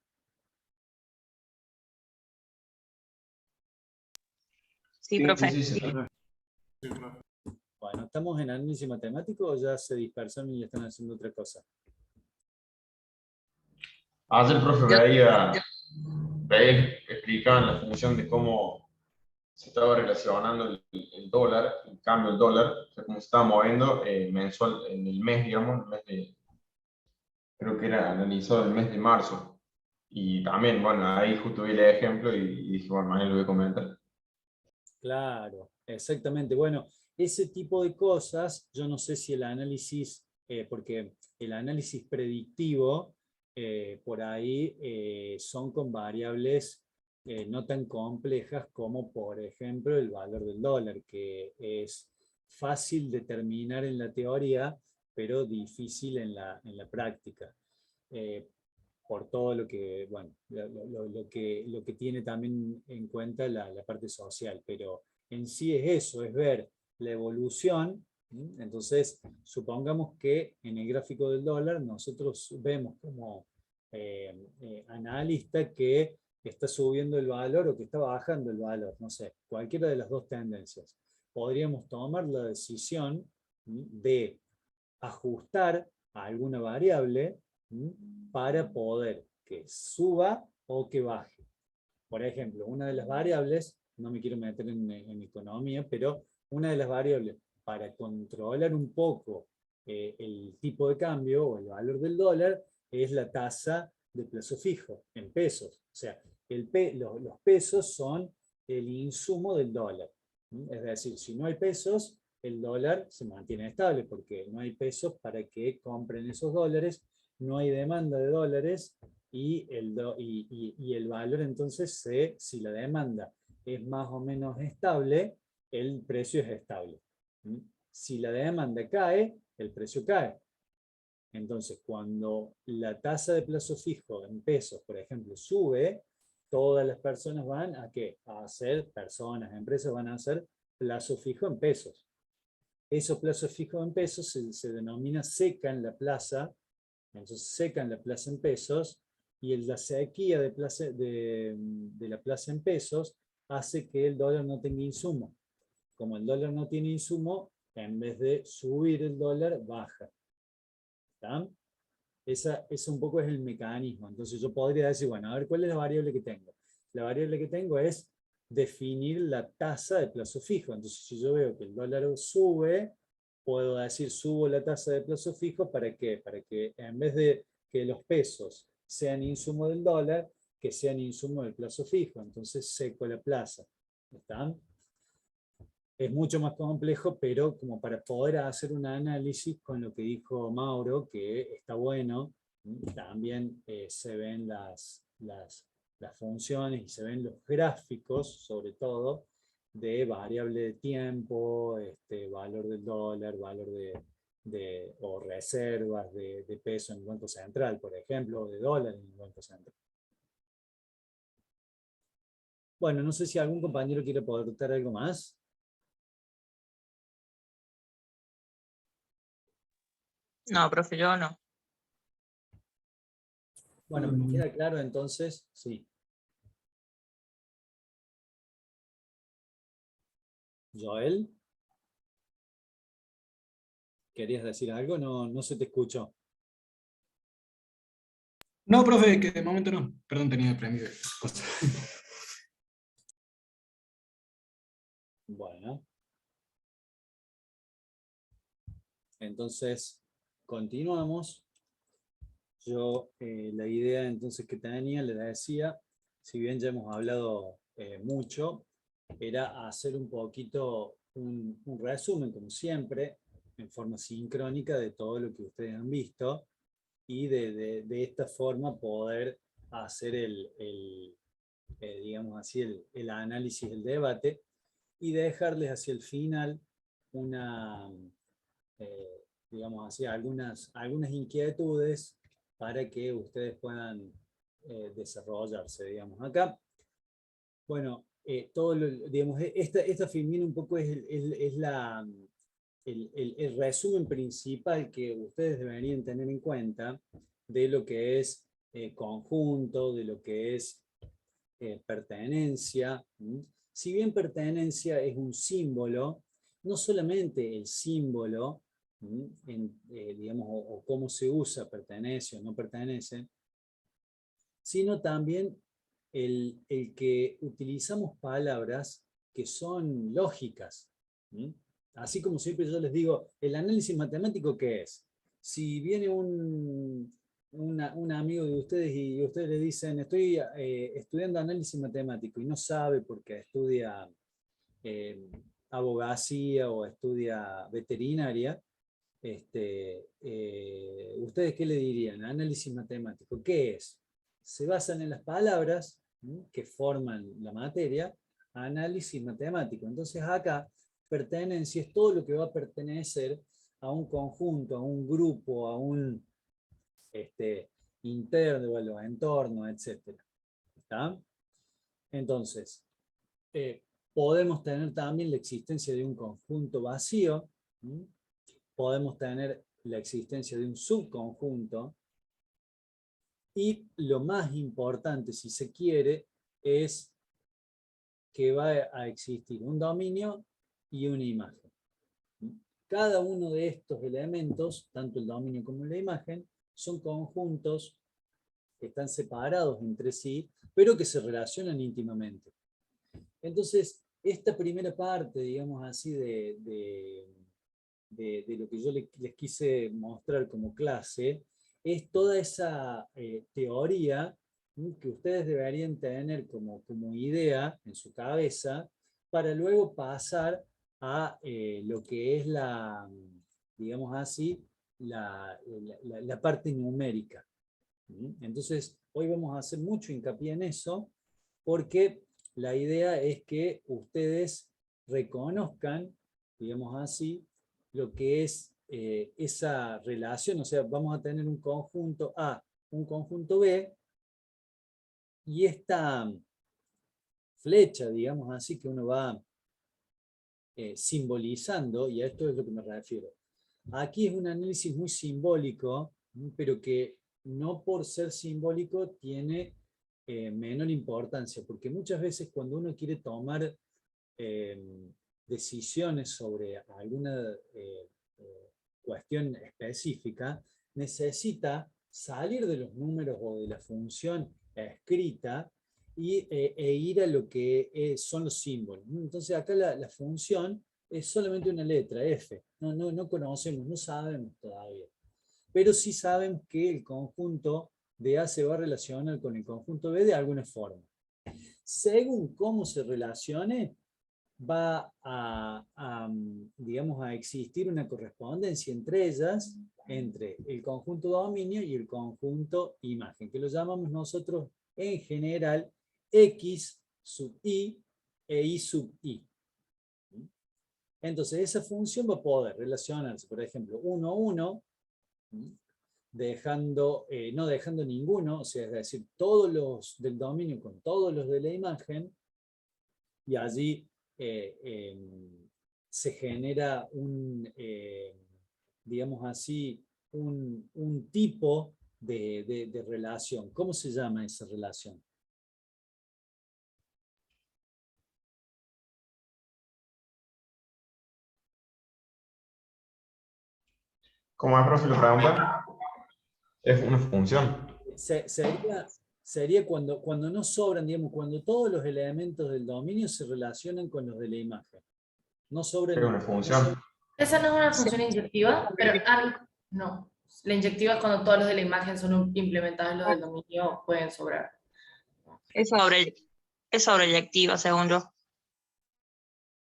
Sí, profe. Sí. Bueno, ¿estamos en análisis matemático o ya se dispersaron y están haciendo otra cosa? Ayer el profe veía explicaban la función de cómo se estaba relacionando el dólar, el cambio del dólar, o sea, cómo se estaba moviendo mensual en el mes, digamos, el mes de, creo que era analizado el mes de marzo. Y también, bueno, ahí justo vi el ejemplo y dije, bueno, mañana lo voy a comentar. Claro, exactamente. Bueno, ese tipo de cosas, yo no sé si el análisis, porque el análisis predictivo, por ahí son con variables no tan complejas como, por ejemplo, el valor del dólar, que es fácil determinar en la teoría, pero difícil en la práctica. Por todo lo que, bueno, lo que tiene también en cuenta la parte social, pero en sí es eso, es ver la evolución. Entonces, supongamos que en el gráfico del dólar nosotros vemos como analista que está subiendo el valor o que está bajando el valor, no sé, cualquiera de las dos tendencias. Podríamos tomar la decisión de ajustar a alguna variable para poder que suba o que baje. Por ejemplo, una de las variables, no me quiero meter en economía, pero una de las variables para controlar un poco el tipo de cambio o el valor del dólar es la tasa de plazo fijo en pesos. O sea, los pesos son el insumo del dólar. Es decir, si no hay pesos, el dólar se mantiene estable porque no hay pesos para que compren esos dólares, no hay demanda de dólares y el valor entonces, si la demanda es más o menos estable, el precio es estable. Si la demanda cae, el precio cae. Entonces, cuando la tasa de plazo fijo en pesos, por ejemplo, sube, todas las personas van a ¿qué? A hacer, empresas van a hacer plazo fijo en pesos. Esos plazos fijos en pesos se denomina seca en la plaza, entonces seca en la plaza en pesos, y la sequía de la plaza en pesos hace que el dólar no tenga insumo. Como el dólar no tiene insumo, en vez de subir el dólar, baja. ¿Está? Ese un poco es el mecanismo. Entonces yo podría decir, bueno, a ver, ¿cuál es la variable que tengo? La variable que tengo es definir la tasa de plazo fijo. Entonces, si yo veo que el dólar sube, puedo decir, subo la tasa de plazo fijo, ¿para qué? Para que en vez de que los pesos sean insumo del dólar, que sean insumo del plazo fijo. Entonces, seco la plaza. ¿Está? Es mucho más complejo, pero como para poder hacer un análisis con lo que dijo Mauro, que está bueno, también se ven las funciones y se ven los gráficos, sobre todo, de variable de tiempo, valor del dólar, valor o reservas de peso en el Banco Central, por ejemplo, o de dólar en el Banco Central. Bueno, no sé si algún compañero quiere aportar algo más. No, profe, yo no. Bueno, ¿me queda claro entonces? Sí. Joel, ¿querías decir algo? No se te escuchó. No, profe, que de momento no. Perdón, tenía prendido cosas. Bueno. Entonces, continuamos. Yo la idea entonces que tenía, le decía, si bien ya hemos hablado mucho, era hacer un poquito un resumen, como siempre, en forma sincrónica de todo lo que ustedes han visto y de esta forma poder hacer digamos así, el análisis, el debate y dejarles hacia el final una, digamos así, algunas inquietudes para que ustedes puedan desarrollarse, digamos. Acá, bueno, digamos, esta filmina un poco es el resumen principal que ustedes deberían tener en cuenta de lo que es conjunto, de lo que es pertenencia. Si bien pertenencia es un símbolo, no solamente el símbolo, digamos, o cómo se usa, pertenece o no pertenece, sino también el que utilizamos palabras que son lógicas. Así como siempre yo les digo, el análisis matemático, ¿qué es? Si viene un amigo de ustedes y ustedes le dicen, estoy estudiando análisis matemático y no sabe porque estudia abogacía o estudia veterinaria, ¿ustedes qué le dirían? Análisis matemático, ¿qué es? Se basan en las palabras que forman la materia, análisis matemático. Entonces acá, pertenencia es todo lo que va a pertenecer a un conjunto, a un grupo, a un interno, a los entornos, etc. ¿Está? Entonces, podemos tener también la existencia de un conjunto vacío, podemos tener la existencia de un subconjunto, y lo más importante, si se quiere, es que va a existir un dominio y una imagen. Cada uno de estos elementos, tanto el dominio como la imagen, son conjuntos que están separados entre sí, pero que se relacionan íntimamente. Entonces, esta primera parte, digamos así, de lo que yo les quise mostrar como clase, es toda esa teoría que ustedes deberían tener como idea en su cabeza para luego pasar a lo que es digamos así, la parte numérica. Entonces, hoy vamos a hacer mucho hincapié en eso porque la idea es que ustedes reconozcan, digamos así, lo que es esa relación. O sea, vamos a tener un conjunto A, un conjunto B, y esta flecha, digamos así, que uno va simbolizando, y a esto es lo que me refiero. Aquí es un análisis muy simbólico, pero que no por ser simbólico tiene menor importancia, porque muchas veces cuando uno quiere tomar decisiones sobre alguna cuestión específica, necesita salir de los números o de la función escrita e ir a lo que son los símbolos. Entonces acá la función es solamente una letra, F. No conocemos, no sabemos todavía. Pero sí sabemos que el conjunto de A se va a relacionar con el conjunto B de alguna forma. Según cómo se relacione, va digamos, a existir una correspondencia entre ellas, entre el conjunto dominio y el conjunto imagen, que lo llamamos nosotros en general X sub I e I sub I. Entonces esa función va a poder relacionarse, por ejemplo, 1 a 1, no dejando ninguno, o sea, es decir, todos los del dominio con todos los de la imagen, y allí se genera digamos así, un tipo de relación. ¿Cómo se llama esa relación? ¿Cómo es, profe, la pregunta? Es una función. Sería cuando no sobran, digamos, cuando todos los elementos del dominio se relacionan con los de la imagen. No sobran. Es una función. Esa no es una función inyectiva, pero no. La inyectiva es cuando todos los de la imagen son implementados, los del dominio pueden sobrar. Es sobreyectiva, según yo.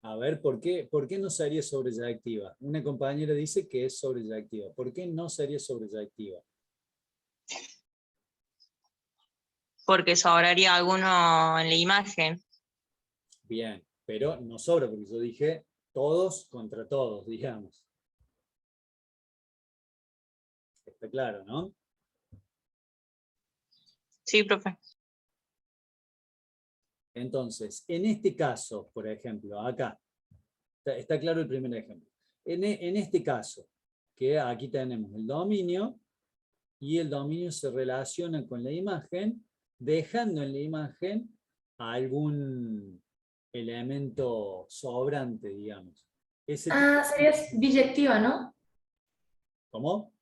A ver, ¿por qué no sería sobreyectiva? Una compañera dice que es sobreyectiva. ¿Por qué no sería sobreyectiva? Porque sobraría alguno en la imagen. Bien, pero no sobra, porque yo dije todos contra todos, digamos. Está claro, ¿no? Sí, profe. Entonces, en este caso, por ejemplo, acá, está claro el primer ejemplo. En este caso, que aquí tenemos el dominio, y el dominio se relaciona con la imagen, dejando en la imagen algún elemento sobrante, digamos. Sería biyectiva, ¿no? ¿Cómo?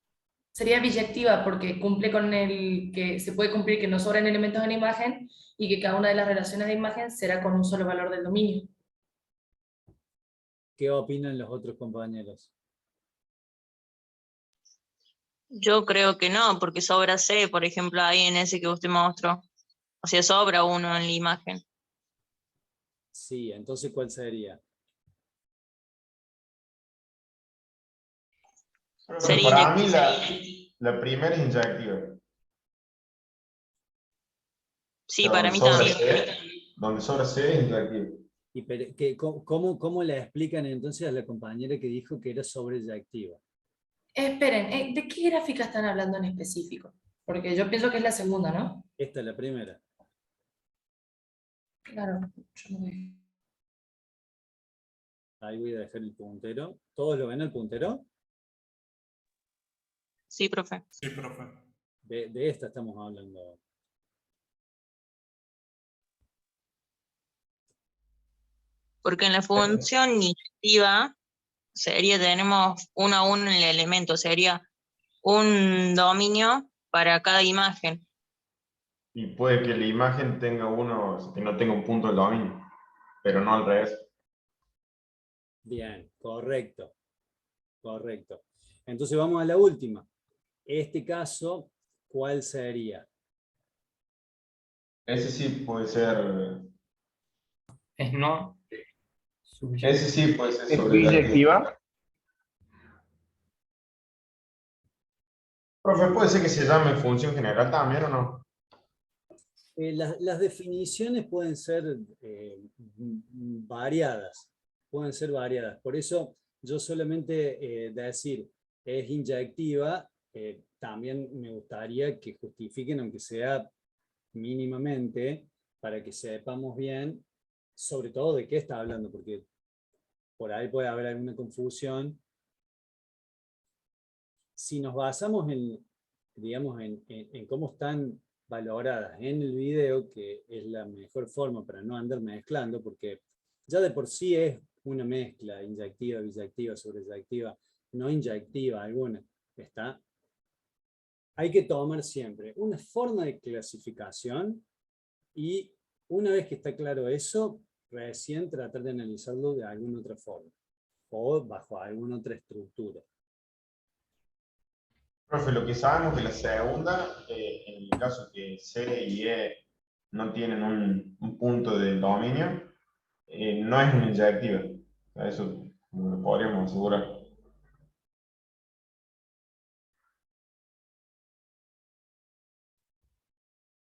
Sería biyectiva porque cumple con el que se puede cumplir que no sobran elementos en la imagen y que cada una de las relaciones de imagen será con un solo valor del dominio. ¿Qué opinan los otros compañeros? Yo creo que no, porque sobra C, por ejemplo, ahí en ese que usted mostró. O sea, sobra uno en la imagen. Sí, entonces ¿cuál sería? Sería para mí la primera es inyectiva. Sí, para mí también. Donde sobra C es inyectiva. ¿Y cómo le explican entonces a la compañera que dijo que era sobreyectiva? Esperen, ¿de qué gráfica están hablando en específico? Porque yo pienso que es la segunda, ¿no? Esta es la primera. Claro, yo no veo. Ahí voy a dejar el puntero. ¿Todos lo ven el puntero? Sí, profe. Sí, profe. De esta estamos hablando. Porque en la función inyectiva tenemos 1 a 1 en el elemento, sería un dominio para cada imagen. Y puede que la imagen tenga que no tenga un punto del dominio, pero no al revés. Bien, correcto. Correcto. Entonces vamos a la última. Este caso, ¿cuál sería? Ese sí puede ser. Es no. Ese sí puede ser ¿Es biyectiva? Profe, ¿puede ser que se llame función general también o no? Las definiciones pueden ser variadas. Pueden ser variadas. Por eso yo solamente decir es inyectiva, también me gustaría que justifiquen, aunque sea mínimamente, para que sepamos bien, sobre todo de qué está hablando, porque por ahí puede haber alguna confusión. Si nos basamos digamos, en cómo están valoradas en el video, que es la mejor forma para no andar mezclando, porque ya de por sí es una mezcla, inyectiva, biyectiva, sobreyectiva, no inyectiva alguna, ¿está? Hay que tomar siempre una forma de clasificación y una vez que está claro eso, recién tratar de analizarlo de alguna otra forma o bajo alguna otra estructura. Profe, lo que sabemos de la segunda, en el caso que C y E no tienen un punto del dominio, no es una inyectiva. Eso lo podríamos asegurar.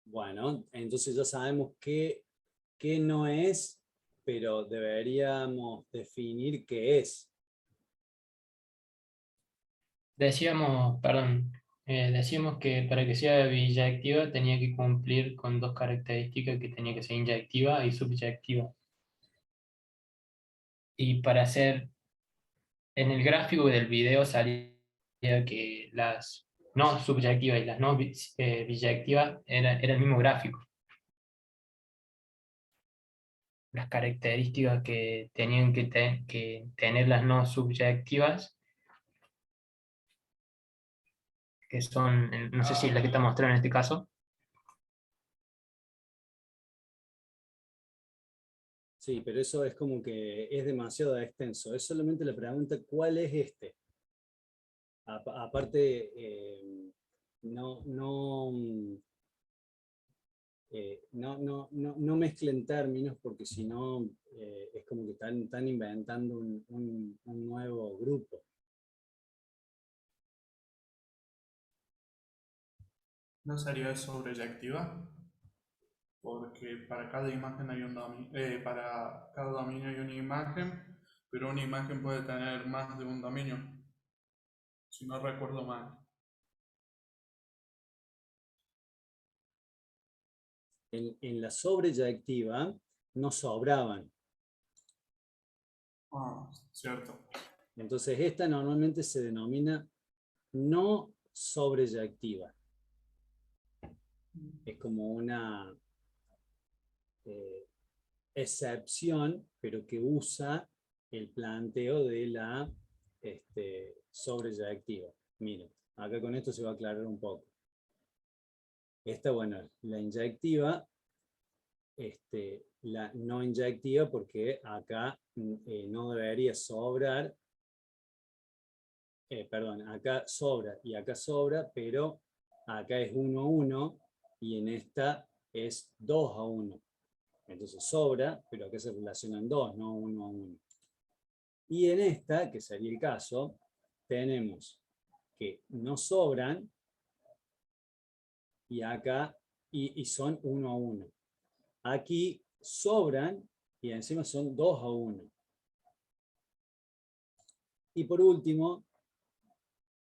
Bueno, entonces ya sabemos qué no es, pero deberíamos definir qué es. Decíamos, perdón, decíamos que para que sea biyectiva tenía que cumplir con dos características, que tenía que ser inyectiva y subyectiva. Y para hacer, en el gráfico del video salía que las no subyectivas y las no biyectivas era el mismo gráfico. Las características que tenían que tener las no subyectivas, que son, no sé si es la que está mostrando en este caso. Sí, pero eso es como que es demasiado extenso. Es solamente la pregunta, ¿cuál es este? Aparte, no mezclen términos, porque si no es como que están inventando un nuevo grupo. ¿No sería sobreyectiva? Porque para cada imagen hay un dominio, para cada dominio hay una imagen, pero una imagen puede tener más de un dominio, si no recuerdo mal. En la sobreyectiva no sobraban. Ah, cierto. Entonces esta normalmente se denomina no sobreyectiva. Es como una excepción, pero que usa el planteo de la sobreyectiva. Miren, acá con esto se va a aclarar un poco. Esta, bueno, la inyectiva, la no inyectiva, porque acá no debería sobrar, perdón, acá sobra y acá sobra, pero acá es 1 a 1 y en esta es 2 a 1. Entonces sobra, pero acá se relacionan 2, no 1 a 1. Y en esta, que sería el caso, tenemos que no sobran y acá y son 1 a 1. Aquí sobran y encima son 2 a 1. Y por último,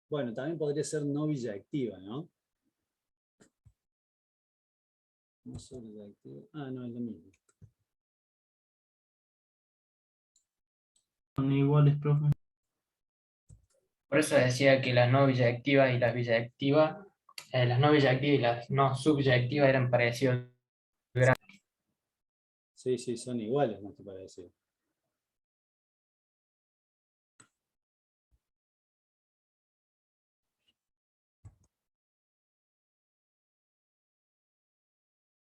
bueno, también podría ser no biyectiva, ¿no? No sobreyectiva. Ah, no, es lo mismo. Son iguales, profe. Por eso decía que las no biyectivas y las biyectivas, las no biyectivas y las no subyectivas eran parecidos. Sí, sí, son iguales, no te parece.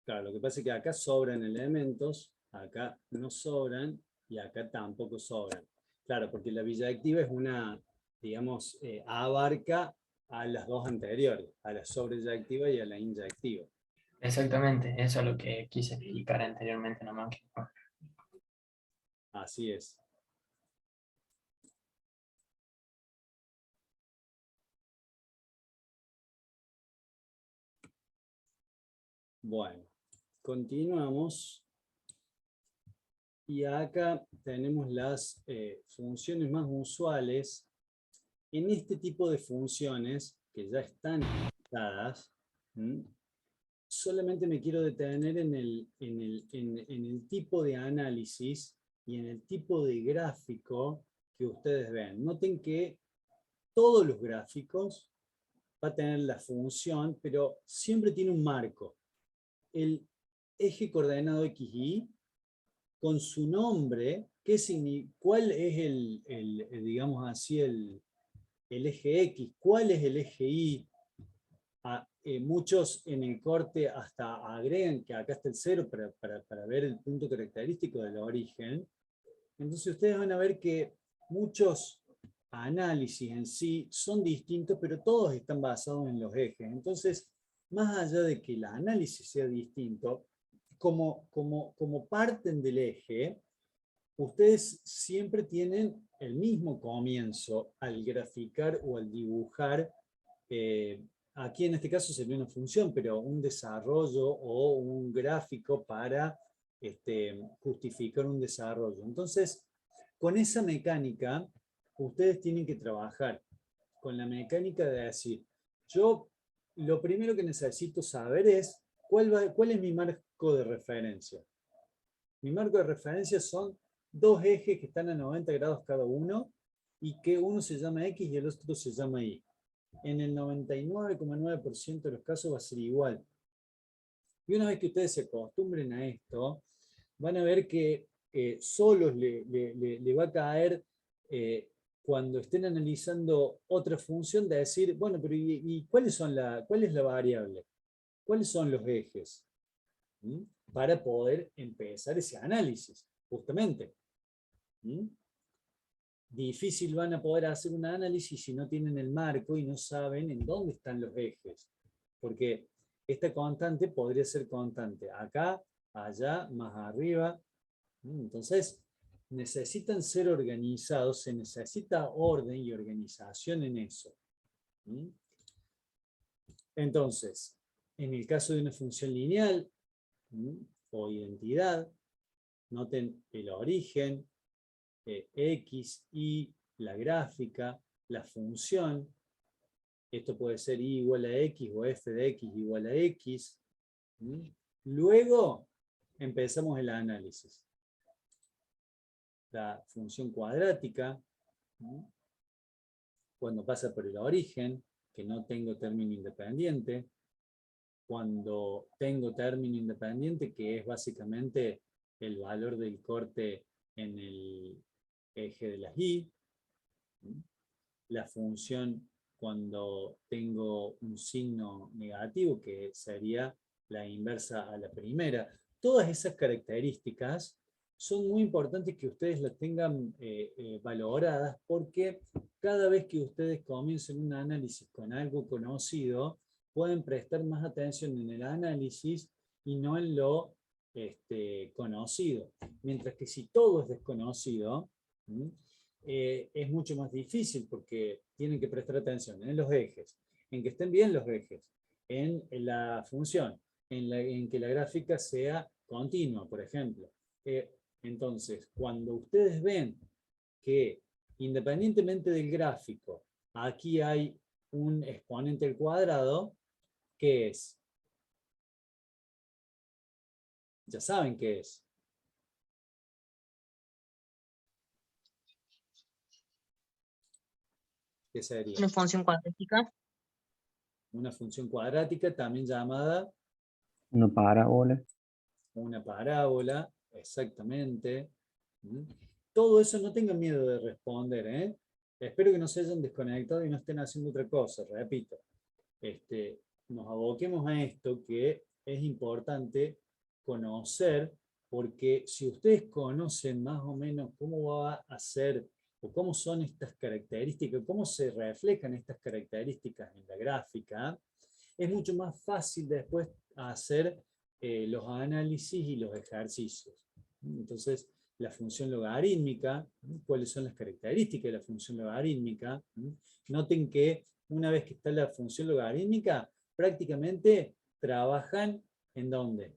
Claro, lo que pasa es que acá sobran elementos, acá no sobran y acá tampoco sobran. Claro, porque la biyectiva es una, digamos, abarca a las dos anteriores, a la sobreyectiva y a la inyectiva. Exactamente, eso es lo que quise explicar anteriormente nomás. Así es. Bueno, continuamos. Y acá tenemos las funciones más usuales. En este tipo de funciones, que ya están dadas, solamente me quiero detener en el tipo de análisis y en el tipo de gráfico que ustedes ven. Noten que todos los gráficos va a tener la función, pero siempre tiene un marco. El eje coordenado XY, con su nombre, ¿cuál es digamos así, el eje X? ¿Cuál es el eje Y? Muchos en el corte hasta agregan que acá está el 0 para ver el punto característico del origen. Entonces ustedes van a ver que muchos análisis en sí son distintos, pero todos están basados en los ejes. Entonces, más allá de que el análisis sea distinto, como parten del eje, ustedes siempre tienen el mismo comienzo al graficar o al dibujar. Aquí en este caso sería una función, pero un desarrollo o un gráfico para justificar un desarrollo. Entonces, con esa mecánica, ustedes tienen que trabajar con la mecánica de decir, yo lo primero que necesito saber es cuál es mi marco de referencia. Mi marco de referencia son dos ejes que están a 90 grados cada uno y que uno se llama X y el otro se llama Y. En el 99,9% de los casos va a ser igual. Y una vez que ustedes se acostumbren a esto, van a ver que solos le va a caer cuando estén analizando otra función de decir, bueno, pero ¿y cuál es la variable? ¿Cuáles son los ejes? Para poder empezar ese análisis, justamente. Difícil van a poder hacer un análisis si no tienen el marco y no saben en dónde están los ejes. Porque esta constante podría ser constante acá, allá, más arriba. Entonces, necesitan ser organizados, se necesita orden y organización en eso. Entonces, en el caso de una función lineal o identidad, noten el origen, X, Y, la gráfica, la función. Esto puede ser Y igual a X o f de X igual a X. Luego empezamos el análisis. La función cuadrática, cuando pasa por el origen, que no tengo término independiente. Cuando tengo término independiente, que es básicamente el valor del corte en el eje de las Y. La función cuando tengo un signo negativo, que sería la inversa a la primera. Todas esas características son muy importantes que ustedes las tengan valoradas, porque cada vez que ustedes comiencen un análisis con algo conocido, pueden prestar más atención en el análisis y no en lo conocido. Mientras que si todo es desconocido, es mucho más difícil porque tienen que prestar atención en los ejes, en que estén bien los ejes, en la función, en que la gráfica sea continua, por ejemplo. Entonces, cuando ustedes ven que independientemente del gráfico, aquí hay un exponente al cuadrado, ¿qué es? Ya saben qué es. ¿Qué sería? Una función cuadrática. Una función cuadrática, también llamada Una parábola. una parábola, exactamente. Todo eso no tengan miedo de responder, ¿eh? Espero que no se hayan desconectado y no estén haciendo otra cosa, repito. Nos aboquemos a esto, que es importante conocer, porque si ustedes conocen más o menos cómo va a ser o cómo son estas características, cómo se reflejan estas características en la gráfica, es mucho más fácil después hacer los análisis y los ejercicios. Entonces, la función logarítmica, cuáles son las características de la función logarítmica. Noten que una vez que está la función logarítmica, prácticamente trabajan ¿en dónde?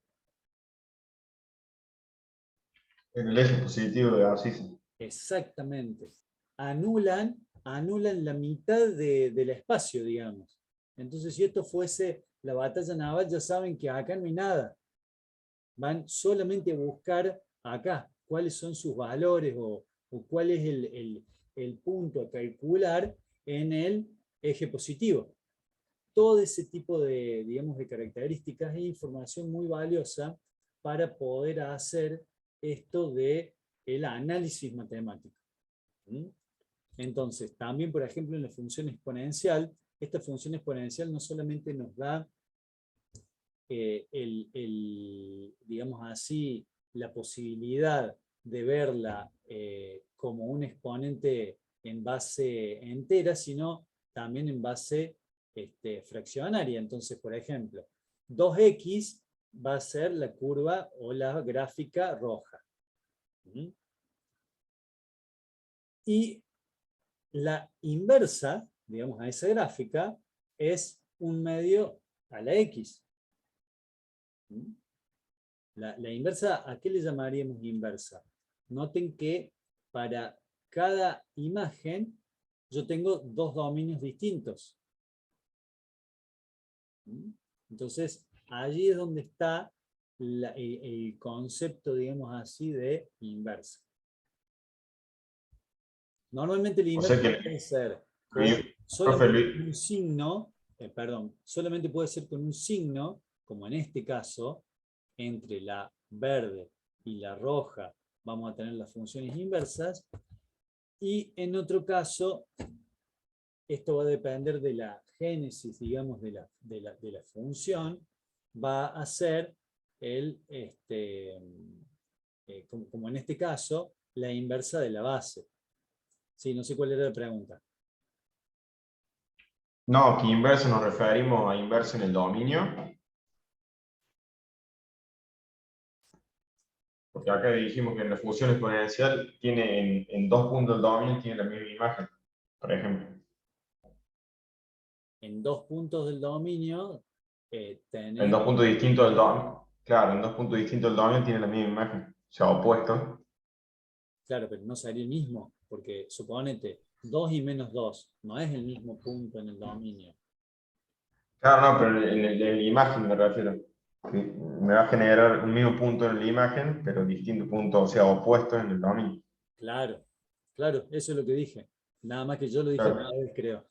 En el eje positivo de abscisa. Exactamente. Anulan la mitad del espacio, digamos. Entonces, si esto fuese la batalla naval, ya saben que acá no hay nada. Van solamente a buscar acá cuáles son sus valores o cuál es el punto a calcular en el eje positivo. Todo ese tipo de, digamos, de características es información muy valiosa para poder hacer esto de el análisis matemático. Entonces, también, por ejemplo, en la función exponencial, esta función exponencial no solamente nos da digamos así, la posibilidad de verla como un exponente en base entera, sino también en base fraccionaria. Entonces, por ejemplo, 2x va a ser la curva o la gráfica roja. Y la inversa, digamos, a esa gráfica, es un medio a la X. La inversa, ¿a qué le llamaríamos inversa? Noten que para cada imagen yo tengo dos dominios distintos. Entonces, allí es donde está el concepto, digamos así, de inversa. Normalmente el inverso puede ser solamente un signo, solamente puede ser con un signo, como en este caso, entre la verde y la roja vamos a tener las funciones inversas, y en otro caso, esto va a depender de la génesis, digamos, de la función, va a ser como en este caso, la inversa de la base. Sí, no sé cuál era la pregunta. No, que inverso nos referimos a inverso en el dominio. Porque acá dijimos que en la función exponencial tiene en 2 puntos del dominio tiene la misma imagen, por ejemplo. En 2 puntos del dominio tenés... En 2 puntos distintos del dominio. Claro, en 2 puntos distintos del dominio tiene la misma imagen. O sea, opuesto. Claro, pero no sería el mismo, porque suponete 2 y menos 2, no es el mismo punto en el dominio. Claro, no, pero en la imagen me refiero. Sí, me va a generar un mismo punto en la imagen, pero distintos puntos, o sea, opuestos en el dominio. Claro, claro, eso es lo que dije. Nada más que yo lo dije una vez, creo.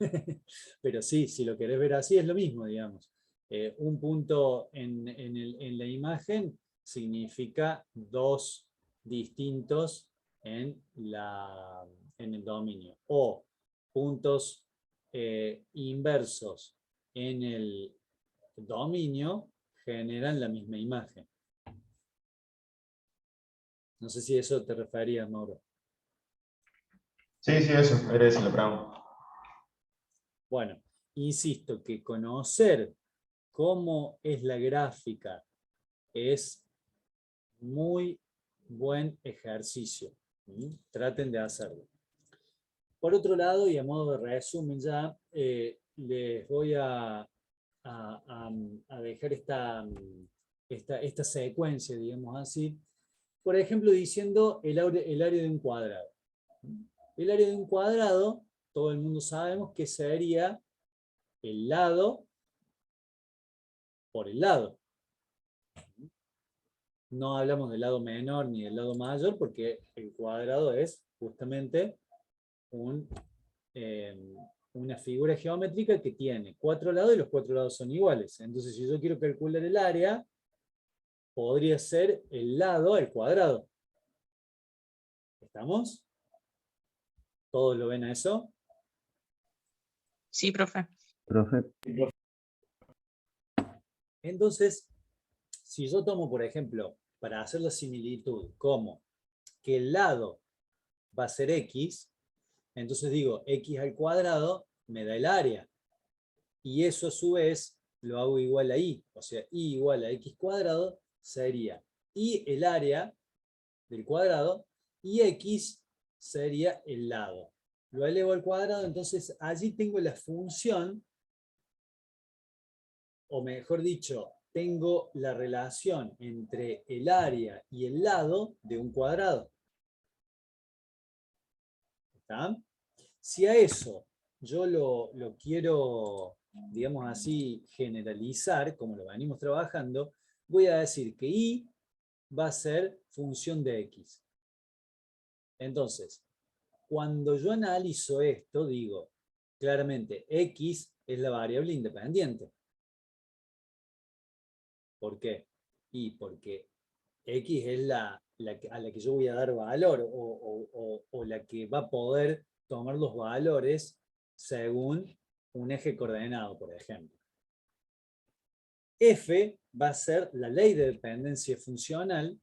Pero sí, si lo querés ver así, es lo mismo, digamos. Un punto en la imagen significa 2 distintos en el dominio. O puntos inversos en el dominio generan la misma imagen. No sé si eso te referías, Mauro. Sí, eso, era esa la pregunta. Bueno, insisto que conocer cómo es la gráfica es muy buen ejercicio. Traten de hacerlo. Por otro lado, y a modo de resumen ya, les voy a dejar esta secuencia, digamos así. Por ejemplo, diciendo el área de un cuadrado. El área de un cuadrado, todo el mundo sabemos que sería el lado por el lado. No hablamos del lado menor ni del lado mayor porque el cuadrado es justamente una figura geométrica que tiene 4 lados y los 4 lados son iguales. Entonces, si yo quiero calcular el área, podría ser el lado al cuadrado. ¿Estamos? ¿Todos lo ven a eso? Sí, profe. Profe, Entonces, si yo tomo, por ejemplo, para hacer la similitud, como que el lado va a ser x, entonces digo x al cuadrado me da el área. Y eso a su vez lo hago igual a y. O sea, y igual a x cuadrado sería y el área del cuadrado y x sería el lado. Lo elevo al cuadrado, entonces allí tengo la función, o mejor dicho, tengo la relación entre el área y el lado de un cuadrado. ¿Está? Si a eso yo lo quiero, digamos así, generalizar, como lo venimos trabajando, voy a decir que y va a ser función de x. Entonces, cuando yo analizo esto, digo, claramente, x es la variable independiente. ¿Por qué? Y porque x es a la que yo voy a dar valor o la que va a poder tomar los valores según un eje coordenado, por ejemplo. F va a ser la ley de dependencia funcional,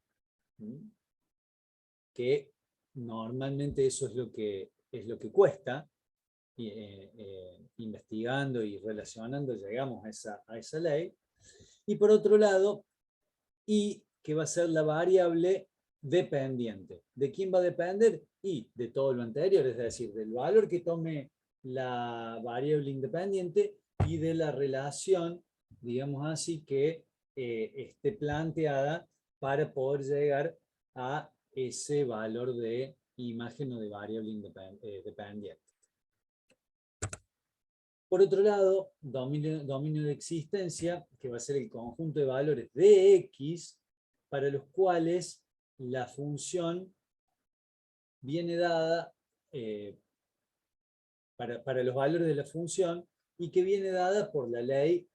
que normalmente eso es lo que cuesta. Investigando y relacionando llegamos a esa ley. Y por otro lado, y que va a ser la variable dependiente. ¿De quién va a depender? Y de todo lo anterior, es decir, del valor que tome la variable independiente y de la relación, digamos así, que esté planteada para poder llegar a ese valor de imagen o de variable dependiente. Por otro lado, dominio de existencia, que va a ser el conjunto de valores de X, para los cuales la función viene dada para los valores de la función y que viene dada por la ley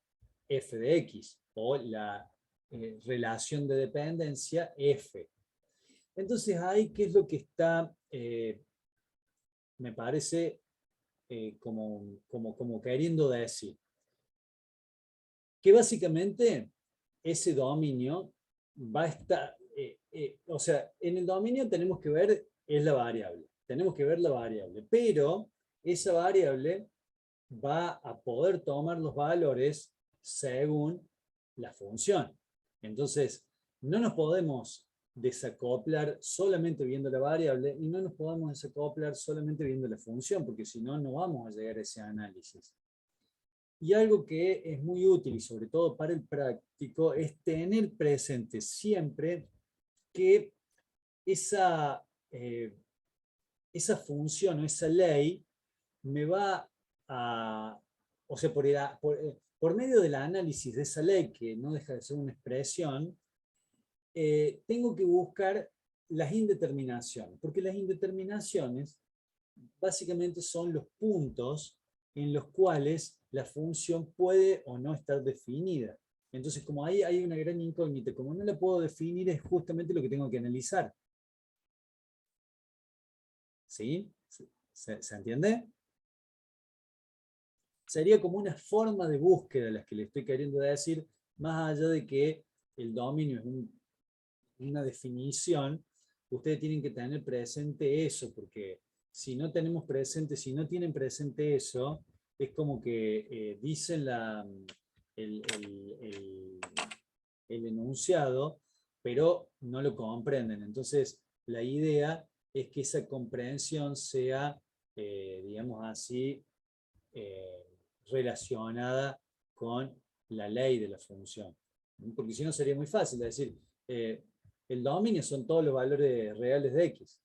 f de x o la relación de dependencia f. Entonces ahí, ¿qué es lo que está, me parece, como queriendo decir? Que básicamente ese dominio va a estar, o sea, en el dominio tenemos que ver es la variable, tenemos que ver la variable, pero esa variable va a poder tomar los valores según la función. Entonces, no nos podemos desacoplar solamente viendo la variable y no nos podemos desacoplar solamente viendo la función, porque si no, no vamos a llegar a ese análisis. Y algo que es muy útil, y sobre todo para el práctico, es tener presente siempre que esa función o esa ley me va a, o sea, por medio del análisis de esa ley, que no deja de ser una expresión, tengo que buscar las indeterminaciones, porque las indeterminaciones básicamente son los puntos en los cuales la función puede o no estar definida. Entonces, como ahí hay una gran incógnita, como no la puedo definir, es justamente lo que tengo que analizar. ¿Sí? ¿Se entiende? Sería como una forma de búsqueda las que le estoy queriendo decir, más allá de que el dominio es una definición. Ustedes tienen que tener presente eso, porque si no tenemos presente, si no tienen presente eso, es como que dicen el enunciado, pero no lo comprenden. Entonces, la idea es que esa comprensión sea, digamos así, relacionada con la ley de la función. Porque si no sería muy fácil, es decir, el dominio son todos los valores reales de X.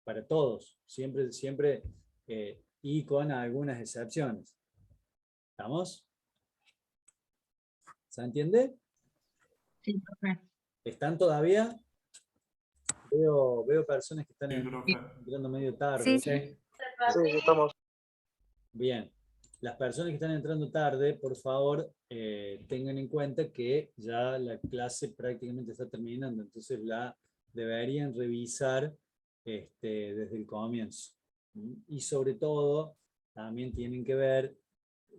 Para todos, siempre, y con algunas excepciones. ¿Estamos? ¿Se entiende? Sí, profe. ¿Están todavía? Veo personas que están entrando medio tarde. Sí, estamos. Bien. Las personas que están entrando tarde, por favor, tengan en cuenta que ya la clase prácticamente está terminando, entonces la deberían revisar desde el comienzo. Y sobre todo, también tienen que ver,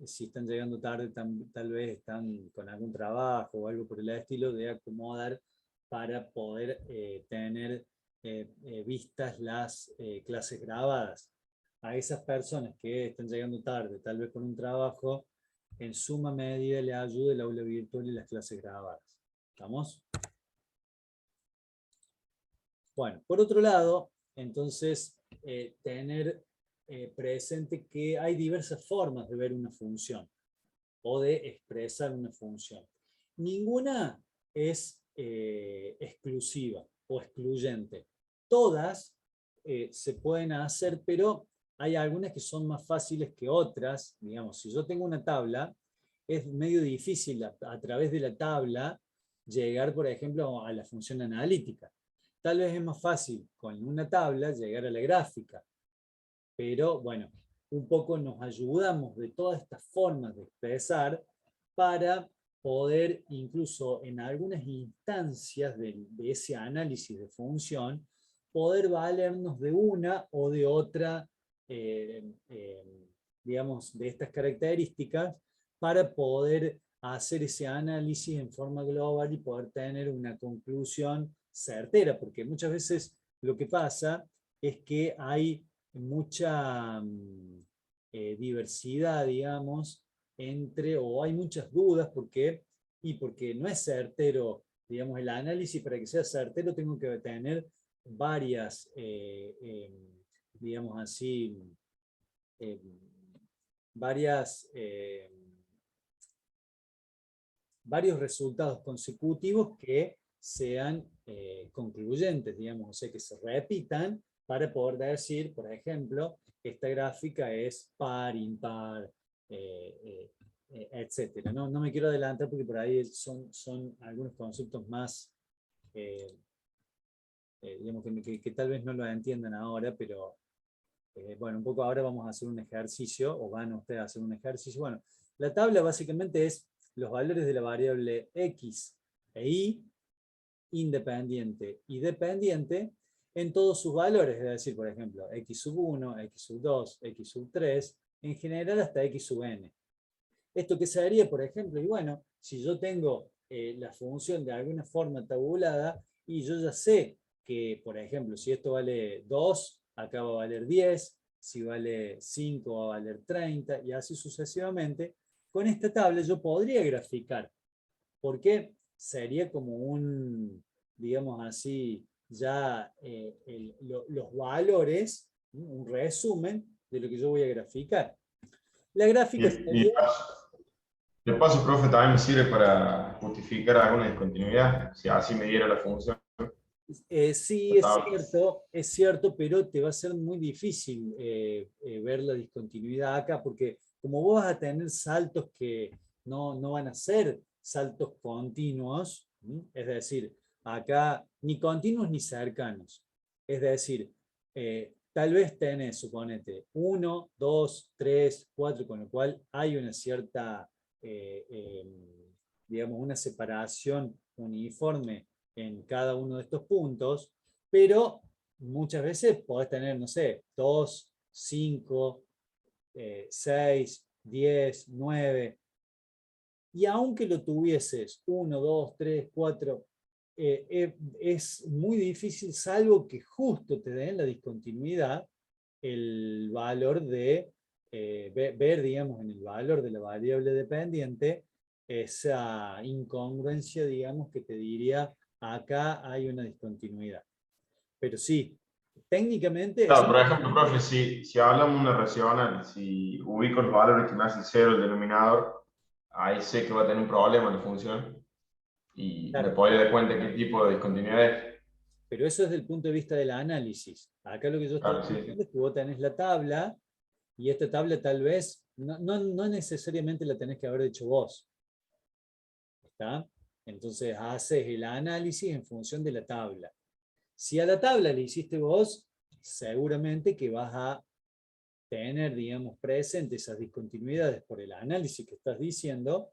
si están llegando tarde, tal vez están con algún trabajo o algo por el estilo, de acomodar para poder tener vistas las clases grabadas. A esas personas que están llegando tarde, tal vez por un trabajo, en suma medida le ayuda el aula virtual y las clases grabadas. ¿Estamos? Bueno, por otro lado, entonces, tener presente que hay diversas formas de ver una función o de expresar una función. Ninguna es exclusiva o excluyente. Todas se pueden hacer, pero hay algunas que son más fáciles que otras. Digamos, si yo tengo una tabla, es medio difícil a través de la tabla llegar, por ejemplo, a la función analítica. Tal vez es más fácil con una tabla llegar a la gráfica, pero bueno, un poco nos ayudamos de todas estas formas de expresar para poder, incluso en algunas instancias de ese análisis de función, poder valernos de una o de otra, digamos, de estas características para poder hacer ese análisis en forma global y poder tener una conclusión certera, porque muchas veces lo que pasa es que hay mucha diversidad, digamos, o hay muchas dudas porque no es certero digamos, el análisis para que sea certero tengo que tener varias, digamos así, varios resultados consecutivos que sean concluyentes, digamos, o sea, que se repitan para poder decir, por ejemplo, esta gráfica es par, impar, etcétera. No me quiero adelantar porque por ahí son algunos conceptos más, digamos, que tal vez no lo entiendan ahora, pero bueno, un poco ahora vamos a hacer un ejercicio, o van ustedes a hacer un ejercicio. Bueno, la tabla básicamente es los valores de la variable X e Y, independiente y dependiente, en todos sus valores, es decir, por ejemplo, X sub 1, X sub 2, X sub 3, en general hasta X sub n. ¿Esto qué sería, por ejemplo? Y bueno, si yo tengo la función de alguna forma tabulada, y yo ya sé que, por ejemplo, si esto vale 2, acá va a valer 10, si vale 5 va a valer 30, y así sucesivamente, con esta tabla yo podría graficar, porque sería como un, digamos así, ya los valores, un resumen de lo que yo voy a graficar. La gráfica sería... De paso, profe, también me sirve para justificar alguna discontinuidad, si así me diera la función. Sí, es cierto, pero te va a ser muy difícil ver la discontinuidad acá, porque como vos vas a tener saltos que no van a ser saltos continuos, es decir, acá ni continuos ni cercanos. Es decir, tal vez tenés, suponete, 1, 2, 3, 4, con lo cual hay una cierta, digamos, una separación uniforme en cada uno de estos puntos, pero muchas veces podés tener, no sé, 2, 5, 6, 10, 9, y aunque lo tuvieses 1, 2, 3, 4, es muy difícil, salvo que justo te den la discontinuidad, el valor de, ver, digamos, en el valor de la variable dependiente, esa incongruencia, digamos, que te diría, acá hay una discontinuidad. Pero sí, técnicamente... Claro, por ejemplo, profe, si hablamos de una racional, si ubico los valores que me hacen 0 el denominador, ahí sé que va a tener un problema la función y me podría dar cuenta qué tipo de discontinuidad es. Pero eso es desde el punto de vista del análisis. Acá lo que yo estoy diciendo es que vos tenés la tabla, y esta tabla tal vez, no necesariamente la tenés que haber hecho vos. ¿Está? Entonces haces el análisis en función de la tabla. Si a la tabla le hiciste vos, seguramente que vas a tener, digamos, presentes esas discontinuidades por el análisis que estás diciendo,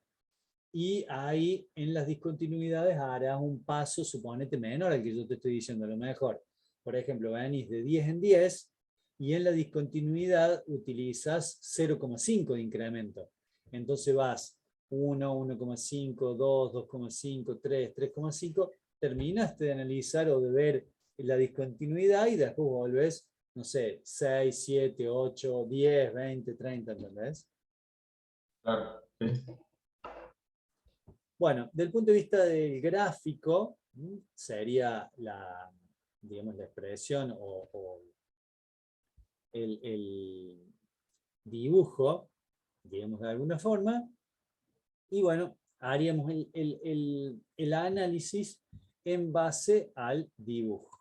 y ahí en las discontinuidades harás un paso, suponete, menor al que yo te estoy diciendo. A lo mejor, por ejemplo, venís de 10 en 10, y en la discontinuidad utilizas 0,5 de incremento. Entonces vas 1, 1,5, 2, 2,5, 3, 3,5, terminaste de analizar o de ver la discontinuidad y después volvés, no sé, 6, 7, 8, 10, 20, 30, ¿entendés? Claro, sí. Bueno, del punto de vista del gráfico, sería la, digamos, la expresión o el dibujo, digamos de alguna forma, y bueno, haríamos el análisis en base al dibujo.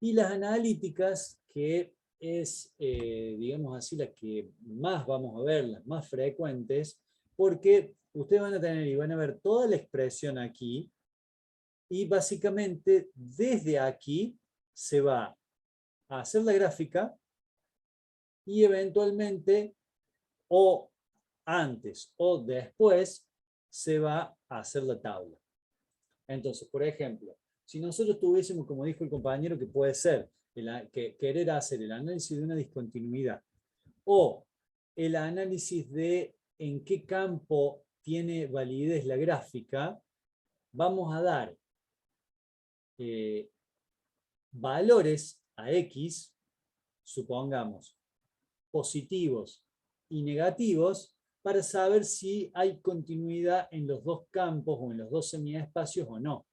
Y las analíticas, que es, digamos así, las que más vamos a ver, las más frecuentes, porque ustedes van a tener y van a ver toda la expresión aquí, y básicamente desde aquí se va a hacer la gráfica, y eventualmente, o antes o después, se va a hacer la tabla. Entonces, por ejemplo, si nosotros tuviésemos, como dijo el compañero, que puede ser que querer hacer el análisis de una discontinuidad, o el análisis de en qué campo tiene validez la gráfica, vamos a dar valores a X, supongamos, positivos y negativos, para saber si hay continuidad en los dos campos o en los dos semiespacios o no.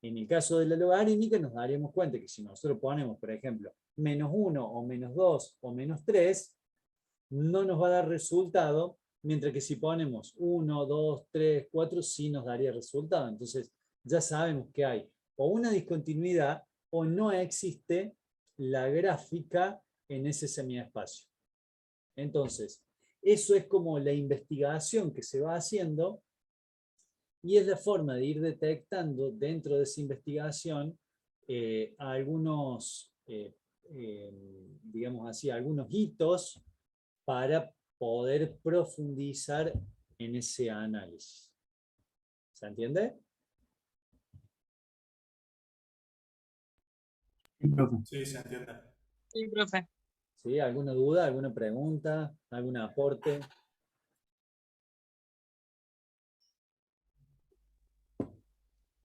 En el caso de la logarítmica nos daríamos cuenta que si nosotros ponemos, por ejemplo, -1 o -2 o -3, no nos va a dar resultado, mientras que si ponemos 1, 2, 3, 4, sí nos daría resultado. Entonces ya sabemos que hay o una discontinuidad o no existe la gráfica en ese semiespacio. Entonces, eso es como la investigación que se va haciendo y es la forma de ir detectando dentro de esa investigación algunos, digamos así, algunos hitos para poder profundizar en ese análisis. ¿Se entiende? Sí, profe. Sí, se entiende. Sí, profe. ¿Sí? ¿Alguna duda, alguna pregunta, algún aporte?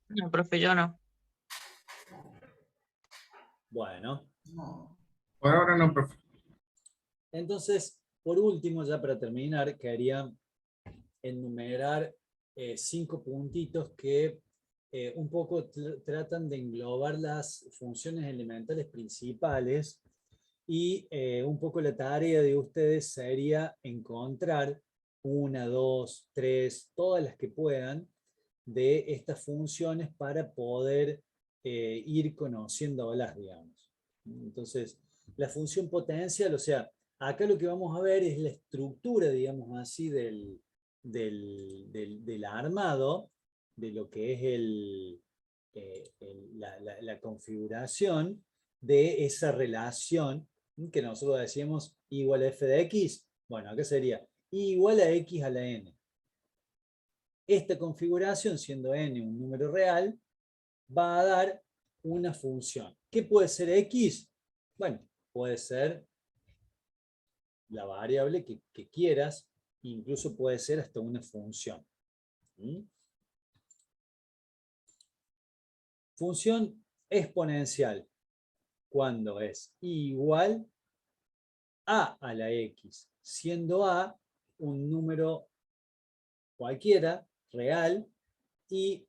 No, profe, yo no. Bueno. No. Por ahora no, profe. Entonces, por último, ya para terminar, quería enumerar 5 puntitos que un poco tratan de englobar las funciones elementales principales y un poco la tarea de ustedes sería encontrar 1, 2, 3, todas las que puedan de estas funciones para poder ir conociéndolas, digamos. Entonces, la función potencial, o sea, acá lo que vamos a ver es la estructura, digamos así, del armado, de lo que es la configuración de esa relación que nosotros decíamos igual a f de x. Bueno, acá sería igual a x a la n. Esta configuración, siendo n un número real, va a dar una función. ¿Qué puede ser x? Bueno, puede ser la variable que quieras, incluso puede ser hasta una función. ¿Mm? Función exponencial, cuando es igual a la x, siendo a un número cualquiera, real, y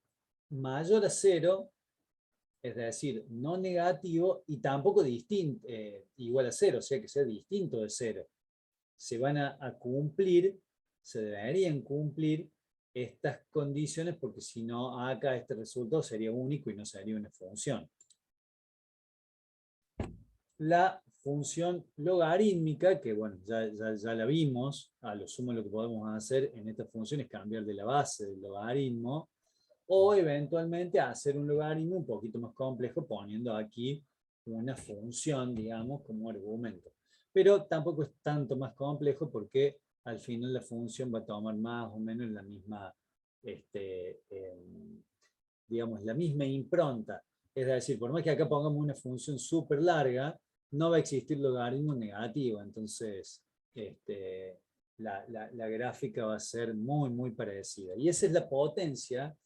mayor a 0, es decir, no negativo, y tampoco igual a 0, o sea que sea distinto de 0. Se van a cumplir, se deberían cumplir estas condiciones, porque si no, acá este resultado sería único y no sería una función. La función logarítmica, que bueno, ya la vimos, a lo sumo lo que podemos hacer en esta función es cambiar de la base del logaritmo, o eventualmente hacer un logaritmo un poquito más complejo poniendo aquí una función, digamos, como argumento. Pero tampoco es tanto más complejo porque al final la función va a tomar más o menos la misma, digamos, la misma impronta. Es decir, por más que acá pongamos una función súper larga, no va a existir logaritmo negativo. Entonces, la gráfica va a ser muy, muy parecida. Y esa es la potencia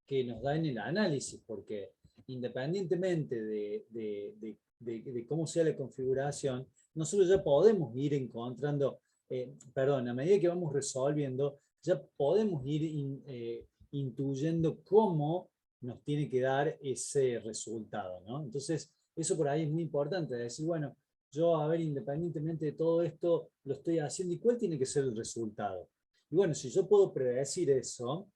que nos da en el análisis, porque independientemente de cómo sea la configuración, nosotros ya podemos ir encontrando, a medida que vamos resolviendo, ya podemos ir intuyendo cómo nos tiene que dar ese resultado, ¿no? Entonces, eso por ahí es muy importante, decir, bueno, yo, a ver, independientemente de todo esto, lo estoy haciendo, ¿y cuál tiene que ser el resultado? Y bueno, si yo puedo predecir eso,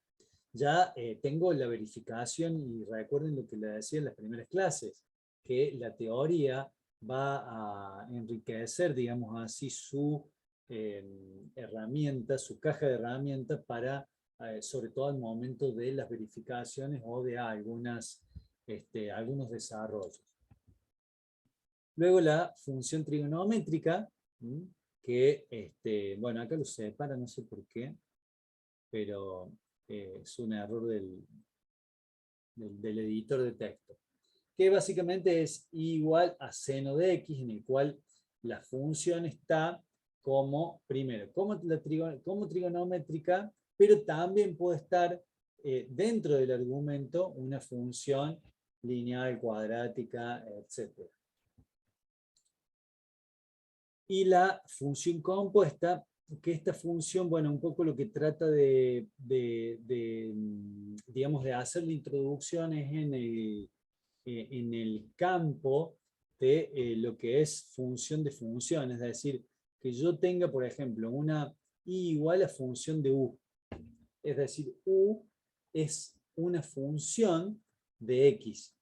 ya tengo la verificación, y recuerden lo que les decía en las primeras clases, que la teoría va a enriquecer, digamos así, su herramienta, su caja de herramientas para, sobre todo al momento de las verificaciones o de algunos desarrollos. Luego la función trigonométrica, que, bueno, acá lo separa, no sé por qué, pero es un error del editor de texto, que básicamente es igual a seno de x, en el cual la función está como, primero, como trigonométrica, pero también puede estar dentro del argumento una función lineal, cuadrática, etc. Y la función compuesta que esta función, bueno, un poco lo que trata de digamos, de hacer la introducción es en el campo de lo que es función de función, es decir, que yo tenga, por ejemplo, una y igual a función de u. Es decir, u es una función de x.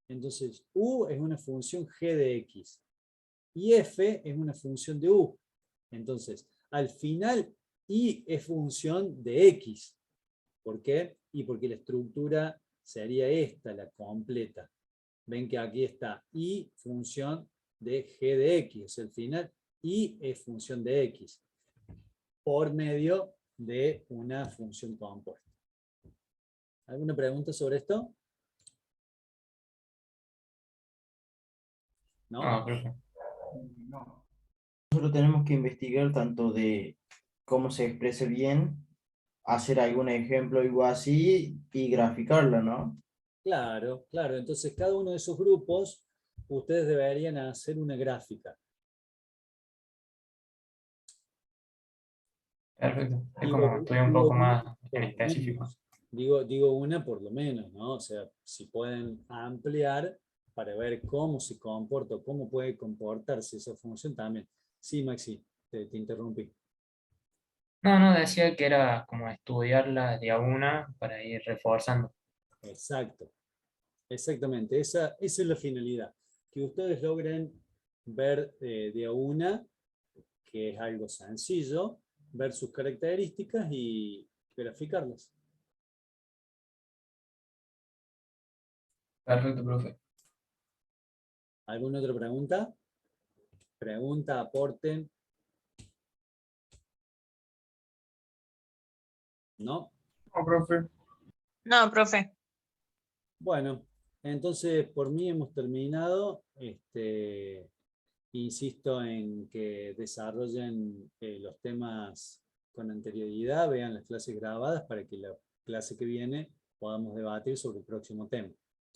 Entonces, u es una función g de x. Y f es una función de u. Entonces, al final, y es función de x. ¿Por qué? Y porque la estructura sería esta, la completa. Ven que aquí está y función de g de x. O sea, al final, y es función de x. Por medio de una función compuesta. ¿Alguna pregunta sobre esto? ¿No? No, profe. No. Nosotros tenemos que investigar tanto de cómo se expresa bien, hacer algún ejemplo o algo así y graficarlo, ¿no? Claro, claro. Entonces, cada uno de esos grupos, ustedes deberían hacer una gráfica. Perfecto. Es Digo, como estoy un digo poco una más por en lo específico. menos. Digo una por lo menos, ¿no? O sea, si pueden ampliar para ver cómo se comporta, o cómo puede comportarse esa función también. Sí, Maxi, te interrumpí. No, no, decía que era como estudiarla de a una para ir reforzando. Exacto, exactamente. Esa es la finalidad. Que ustedes logren ver de a una, que es algo sencillo, ver sus características y graficarlas. Perfecto, profe. ¿Alguna otra pregunta? Pregunta, aporten. ¿No? No, profe. No, profe. Bueno, entonces por mí hemos terminado. Insisto en que desarrollen los temas con anterioridad, vean las clases grabadas para que la clase que viene podamos debatir sobre el próximo tema.